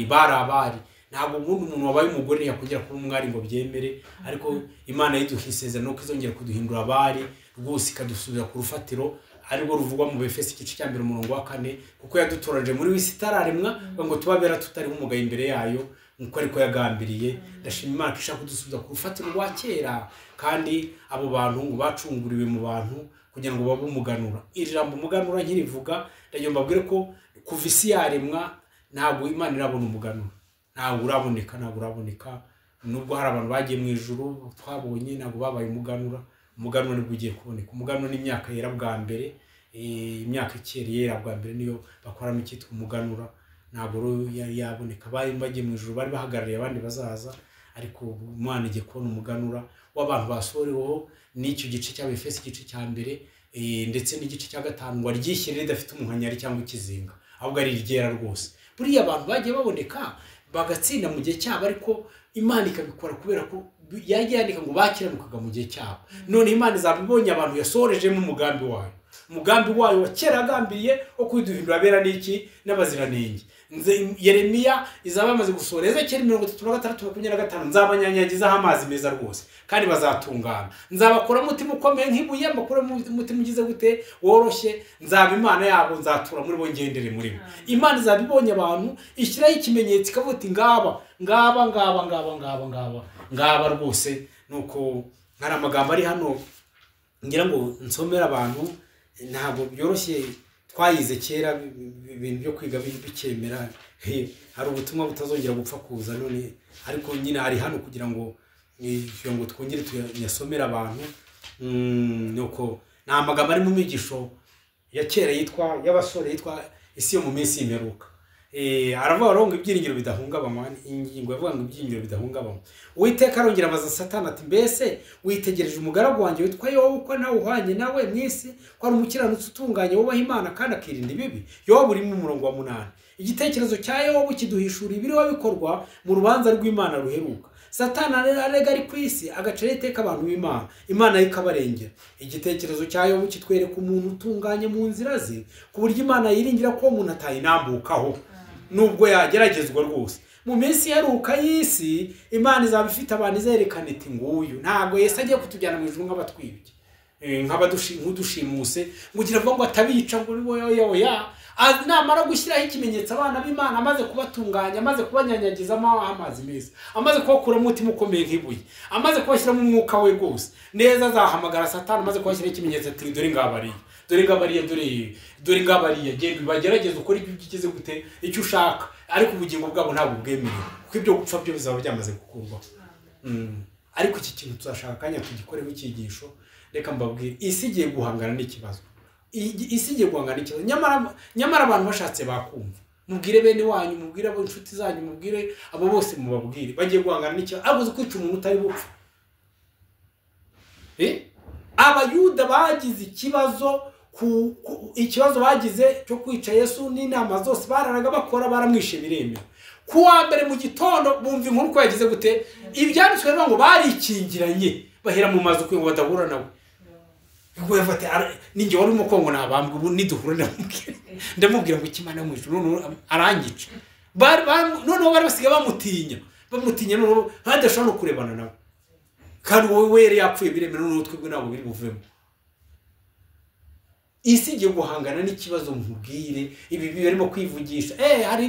Barabari ntabwo umuntu wabaye umugore yakongera kuba umwari ngo byemere ariko Imana yiduha isezerano ko izongera kuduhindura abari rwose ikadusubiza ku rufatiro ariko ruvugwa mu Efeso igice cya 1 umurongo wa 4 kuko yadutoranje muri wisi itararemwa ngo tubabera tutari umugaye imbere yayo nkuko ariko yagambiriye. Ndashima Imana ko ishaka kudusubiza ku rufatiro rwa kera kandi abo bantu ngo bacunguriwe mu bantu kugira ngo babe umuganura. Iri jambo umuganura nkirivuga ndagiye mbabwire ko kuva isi yaremwa ntabwo Imana irabona umuganura ntabwo uraboneka nubwo hari abantu bagiye mu ijuru twabonye ntabwo babaye umuganura nibwo ugiye kuboneka. Umuganura n'imyaka yera bwa mbere imyaka ikeri yera bwa mbere niyo bakoramo icyitwa umuganura ntabwo yaboneka bagiye mu ijuru bari bahagarariye abandi bazaza ariko Imana igiye kubona umuganura w'abantu basoreweho n'icyo gice cy'Abefesi igice cya mbere ndetse n'igice cya gatanu ngo ryishyire ridafite umuhanyari cyangwa ikizinga ahubwo ari ryera rwose. Buriya abantu bagiye baboneka bagatsinda mu gihe cyabo, ariko Imana ikabikora kubera ko yagiye yandika ngo bakiranukaga mu gihe cyabo. None Imana izabibonye abantu yasorejemo umugambi wayo wa kera agambiriye wo kwiduhindura abera n'iki n'abaziranenge. Yeremiya izaba amaze gusora Ezekiel 33:25 nzabanyanyagizaho amazi meza rwose kandi bazatungana, nzabakora umutima ukomeye nk'ibuye, mbakora umutima ugize gute woroshye, nzaba Imana yabo, nzatura muri bo ngendere muri bo. Imana izabibonye abantu ishyiraho ikimenyetso ikavuga iti ngaba rwose. Nuko nkari amagambo ari hano ngira ngo nsomera abantu, ntabwo byoroshye, twayize kera ibintu byo kwiga bikemera, hari ubutumwa butazongera gupfa kuza none, ariko nyine ari hano kugira ngo twongere tuyasomera abantu. Nuko nta amagambo ari mu migisho ya kera y'abasore yitwa isi yo mu minsi y'imperuka. Aravuga ngo ibyiringiro bidahungabanywa, ingingo yavuga ngo ibyiringiro bidahungabanywa. Uwiteka arongera abaza Satani ati mbese witegereje umugaragu wanjye witwa Yobu uko nawe uhwanye nawe mwisi, ko ari umukiranutsi utunganye wubaha Imana kandi akirinda ibibi? Yobu uri mu murongo wa 8. Igitekerezo cya Yobu kiduhishura ibiriho bikorwa mu rubanza rw'Imana ruheruka. Satani arega ari ku isi agacira iteka abantu b'Imana, Imana ikabarengera. Igitekerezo cya Yobu kitwereka umuntu utunganye mu nzira ze, ku buryo Imana yiringira ko umuntu atayinambukaho nubwo yageragezwa rwose. Mu minsi yaruka y'isi Imana izaba ifite abantu izerekana iti nguyu. Ntabwo Yesu agiye kutujyana mu ijuru nk'abatwibye, nk'udushimuse mugira ngo atabica ngo oya. Namara gushyiraho ikimenyetso abana b'Imana, amaze kubatunganya, amaze kubanyanyagizamo amazi meza, amaze kubakura umutima ukomeye nk'ibuye, amaze kubashyiramo umwuka we rwose neza, azahamagara Satani, amaze kubashyiraho ikimenyetso ati dore ngabariye genda bagerageze ukora ibyo ugize gute icyo ushaka, ariko ubugingo bwabo ntabwo bwemerewe kuko ibyo gupfa byo bizaba byamaze gukurwaho. Ariko iki kintu tuzashaka kanya tugikoreho icyigisho. Reka mbabwire, isi igiye guhangana n'ikibazo, nyamara abantu bashatse bakumva. Mubwire bene wanyu, mubwire abo inshuti zanyu, mubwire abo bose mubabwire bagiye guhangana n'ikibazo. Abuze kwica umuntu utari bupfa. Abayuda bagize ikibazo bagize cyo kwica Yesu, n'inama zose bararaga bakora baramwishe biremera. Kuwa mbere mu gitondo bumva inkuru ko yagize gute, ibyanditswe ngo barikingiranye bahera mu mazu ngo badahura nawe. Ngo yafate ninjye wari mu kongo nabambwe, ubu niduhura ndamubwira ngo Imana mu ijuru none arangica. None bari basiga bamutinya none hadashobora kurebana nawe, kandi wowe yari yapfuye biremera none twebwe nabo biri buvemo. Isi igiye guhangana n'ikibazo mubwire, ibi birimo kwivugisha. Hari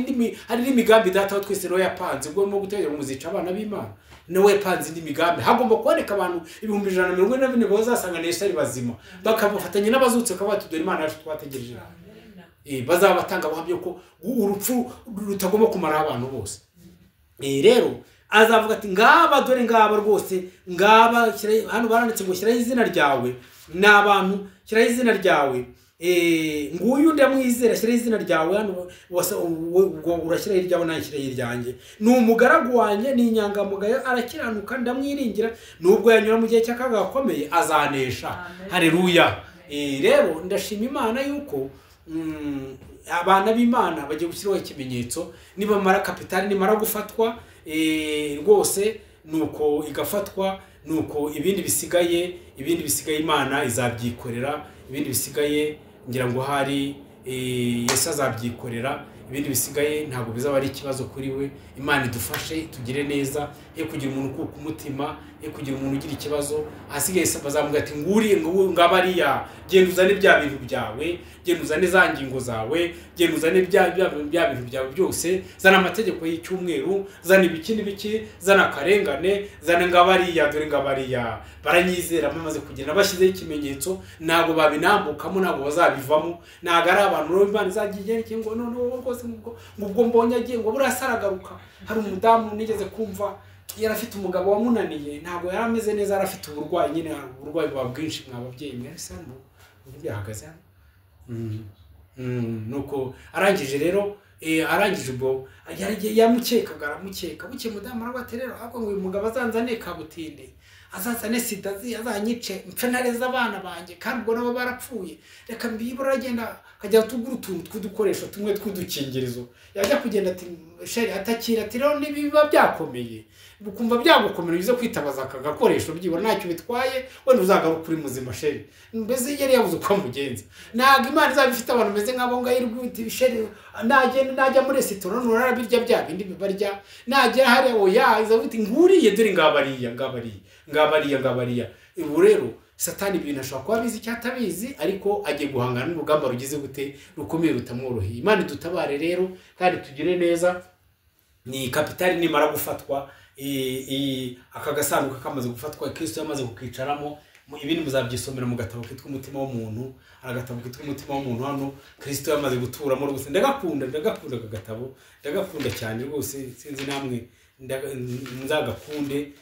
n'imigambi data wa twese roho yapanze ubwo mu gutegera umuzica abana b'Imana. Nawe yapanze indi migambi, hagomba kuboneka abantu 144 bazasanga Yesu ari bazima, bakabafatanya n'abazutse bakaba dore Imana yacu twategereje. Bazabatanga bahabye ko urupfu rutagomba kumara abantu bose. Rero azavuga ati dore ngaba rwose hano baranditse ngo shyiraho izina ryawe n'abantu, shyiraho izina ryawe, nguyu ndamwizera, shyiraho izina ryawe hano urashyiraho iryawe nashyiraho iryanjye. Ni umugaragu wanjye, ni inyangamugayo, arakiranuka, ndamwiringira, nubwo yanyura mu gihe cy'akaga gakomeye azanesha. Haleluya. Rero ndashima Imana yuko abana b'Imana bagiye gushyiraho ikimenyetso, nibamara kapitali nimara gufatwa rwose, nuko igafatwa, nuko ibindi bisigaye Imana izabyikorera. Ibindi bisigaye ngira ngo hari Yesu azabyikorera. Ibindi bisigaye ntabwo bizaba ari ikibazo kuri we. Imana idufashe tugire neza, ye kugira umuntu kuko umutima, ye kugira umuntu ugira ikibazo. Asigaye bazavuga ati ngabariya, genda uzane bya bintu byawe, genda uzane za ngingo zawe, genda uzane bya bintu byawe byose, zana amategeko y'icyumweru, zana ibiki, zana karengane, zana ngabariya, dore ngabariya. Baranyizera bamaze kugenda bashyizeho ikimenyetso, ntabwo babinambukamo, ntabwo bazabivamo. Ntabwo ari abantu rero Imana izagiye ngo none rwose ngubwo mbonye agiye ngo burasaragaruka. Hari umudamu nigeze kumva yarafite umugabo wamunaniye, ntabwo yarameze neza, yarafite uburwayi, nyine uburwayi bwa bwinshi mwababyeyi mwese hano byahagaze hano. Nuko arangije rero arangije ubwo yamukekaga, aramukeka buke mudamu arabaterera ahubwo ngo uyu mugabo azanzane kabutinde. azazane sida azanyice mpfe ntareza abana banjye kandi ubwo nabo barapfuye reka mbibura agenda akajya tugura utuntu tw'udukoresho tumwe tw'udukingirizo yajya kugenda ati sheri atakira ati rero nibiba byakomeye ukumva byagukomera ugize kwitabaza aka gakoresho byibura ntacyo bitwaye wenda uzagaruka kuri muzima sheri mbese yari yabuze uko mugenza ntabwo imana izaba ifite abantu bameze nk'abo ngaho irwita sheri najya muri resitora nurara birya bya bindi bibarya nagera hariya oya izaba iti nguriye dore ngabariya ubu rero satani ibintu ashobora kuba abizi icyo atabizi ariko agiye guhangana n'urugamba rugize gute rukomeye rutamworoheye imana idutabare rero kandi tugire neza ni kapitali nimara gufatwa aka gasanduku kamaze gufatwa Kristo yamaze kukicaramo ibindi muzabyisomera mu gatabo kitwa umutima w'umuntu agatabo kitwa umutima w'umuntu hano Kristo yamaze guturamo rwose ndagakunda aka gatabo ndagakunda cyane rwose sinzi namwe nzagakunde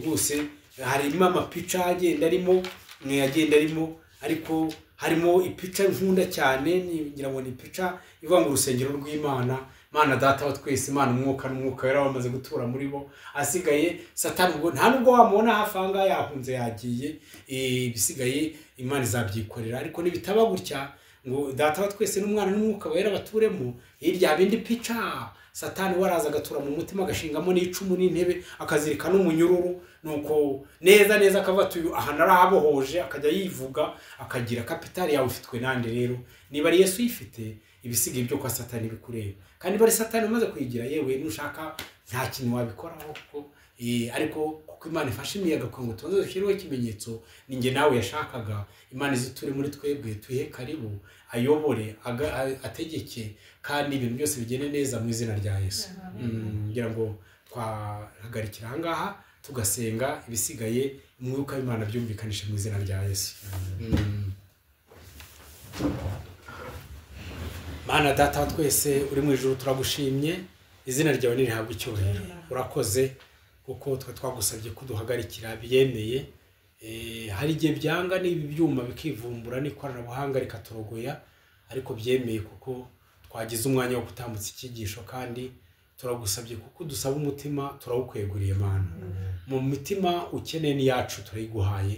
rwose harimo amapica agenda arimo ariko harimo ipica nkunda cyane ngira ngo ni ipica ivuga ngo urusengero rw'Imana Mana data wa twese Imana umwuka yari wamaze gutura muri bo asigaye satani ubwo nta nubwo wamubona hafanga yahunze yagiye bisigaye Imana izabyikorera ariko nibitaba gutya ngo data wa twese n'umwana n'umwuka wera baturemo hirya bindi pica satani waraza agatura mu mutima agashingamo n'icumu n'intebe akazirika n'umunyururu nuko neza akavatuye aha narahabohoje akajya yivuga akagira kapitali yawe ufitwe nande rero niba ari Yesu yifite ibisigaye byo kwa satani bikureba kandi bari satani umaze kuyigira yewe nushaka nta kintu wabikoraho kuko ariko kuko Imana ifashe imiyaga ngo tuze dushyiriho ikimenyetso ninge nawe yashakaga Imana iziture muri twebwe tuhe karibu ayobore ategeke kandi ibintu byose bigende neza mu izina rya Yesu ngira ngo twahagarikira aha ngaha tugasenga ibisigaye umwuka w'Imana byumvikanishe mu izina rya Yesu Mana data wa twese uri mu ijuru turagushimye izina ryawe nirihabwa icyubahiro urakoze kuko twagusabye kuduhagarikira biyemeye hari igihe byanga n'ibi byuma bikivumbura n'ikoranabuhanga rikaturogoya ariko byemeye kuko twagize umwanya wo gutambutsa icyigisho kandi turagusabye kuko dusaba umutima turawukweguriye Mana mu mitima ukeneye ni yacu turayiguhaye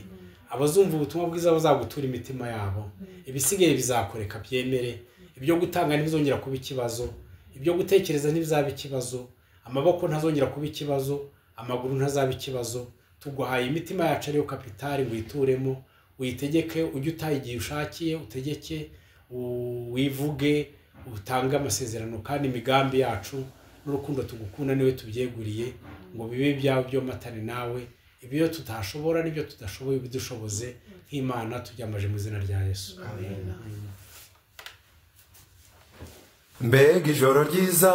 abazumva ubutumwa bwiza bazagutura imitima yabo ibisigaye bizakoreka byemere ibyo gutanga ntibizongera kuba ikibazo ibyo gutekereza ntibizaba ikibazo amaboko ntazongera kuba ikibazo amaguru ntazaba ikibazo tuguhaye imitima yacu ariyo kapitali wituremo uyitegeke ujye utayigiye ushakiye utegeke wivuge utange amasezerano kandi imigambi yacu n'urukundo tugukunda niwe tubyeguriye ngo bibe byawe byo matane nawe ibyo tutashobora n'ibyo tudashoboye bidushoboze nk'Imana tubyamaje mu izina rya Yesu amen. Mbega ijoro ryiza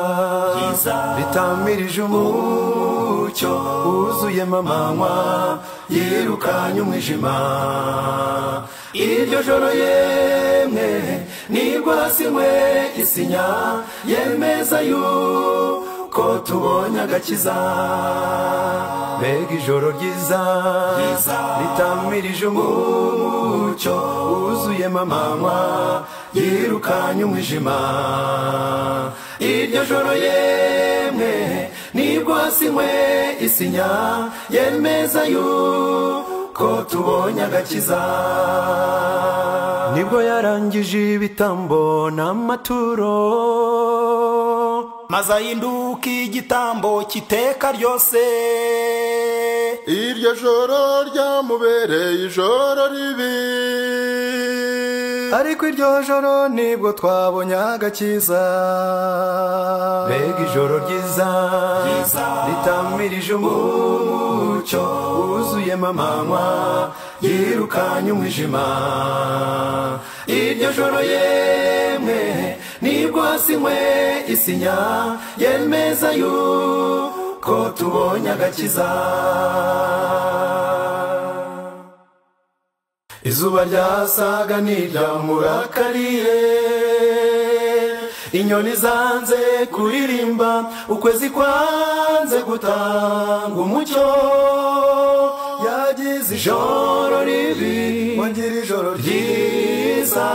ritamirije umucyo wuzuyemo amanywa yirukanye umwijima iryo joro yemwe nibwo hasinywe isinya yemeza yuko tubonye agakiza mbega ijoro ryiza ritamirije umucyo wuzuyemo amanywa yirukanye umwijima iryo joro yemwe nibwo hasinywe isinya yemeza yuko tubonye agakiza nibwo yarangije ibitambo n'amaturo maze ahinduka igitambo cy'iteka ryose iryo joro ryamubereye ijoro ribi ariko iryo joro nibwo twabonye agakiza mbega ijoro ryiza ritamirije umucyo wuzuyemo amanywa yirukanye umwijima iryo joro yemwe nibwo hasinywe isinya yemeza yuko tubonye agakiza izuba ryasaga n'iryamurakariye inyoni zanze kuririmba ukwezi kwanze gutanga umucyo yagize ijoro ribi wongera ijoro ryiza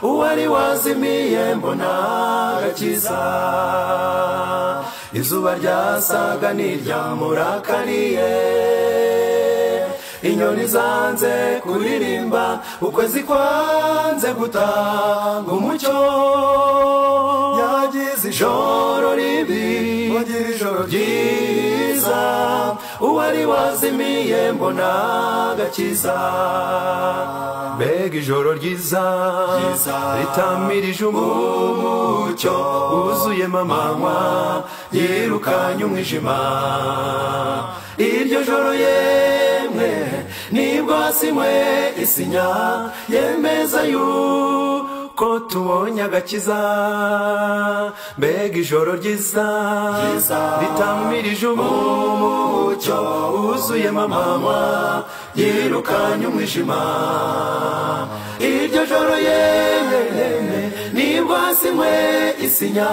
uwari wazimiye mbona agakiza izuba ryasaga n'iryamurakariye inyoni zanze kuririmba ukwezi kwanze gutanga umucyo yagize ijoro ribi wagira ijoro ryiza uwari wazimiye mbona agakiza mbega ijoro ryiza ritamirije umucyo wuzuyemo amanywa yirukanye umwijima iryo joro yemwe nibwo hasimwe isinya yemeza yuko tubonye agakiza mbega ijoro ryiza ritamirije umucyo wuzuyemo amanywa yirukanye umwijima iryo joro yemwe nibwo hasimwe isinya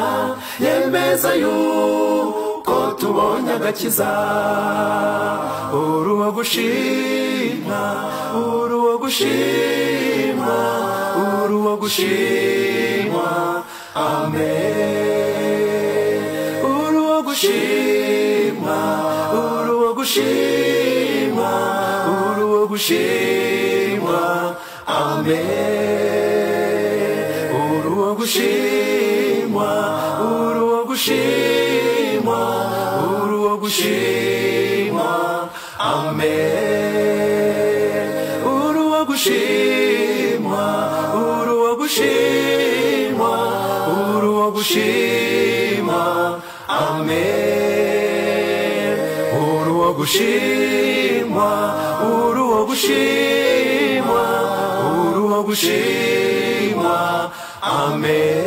yemeza yuko tubonye agakiza uruwo gushima uruwo gushima uruwo gushima amen uruwo gushima uruwo gushima uruwo gushima amen uruwo gushima uruwo gushima uruwo gushima amen uruwo gushima uruwo gushima uruwo gushima amen uruwo gushima uruwo gushima uruwo gushima amen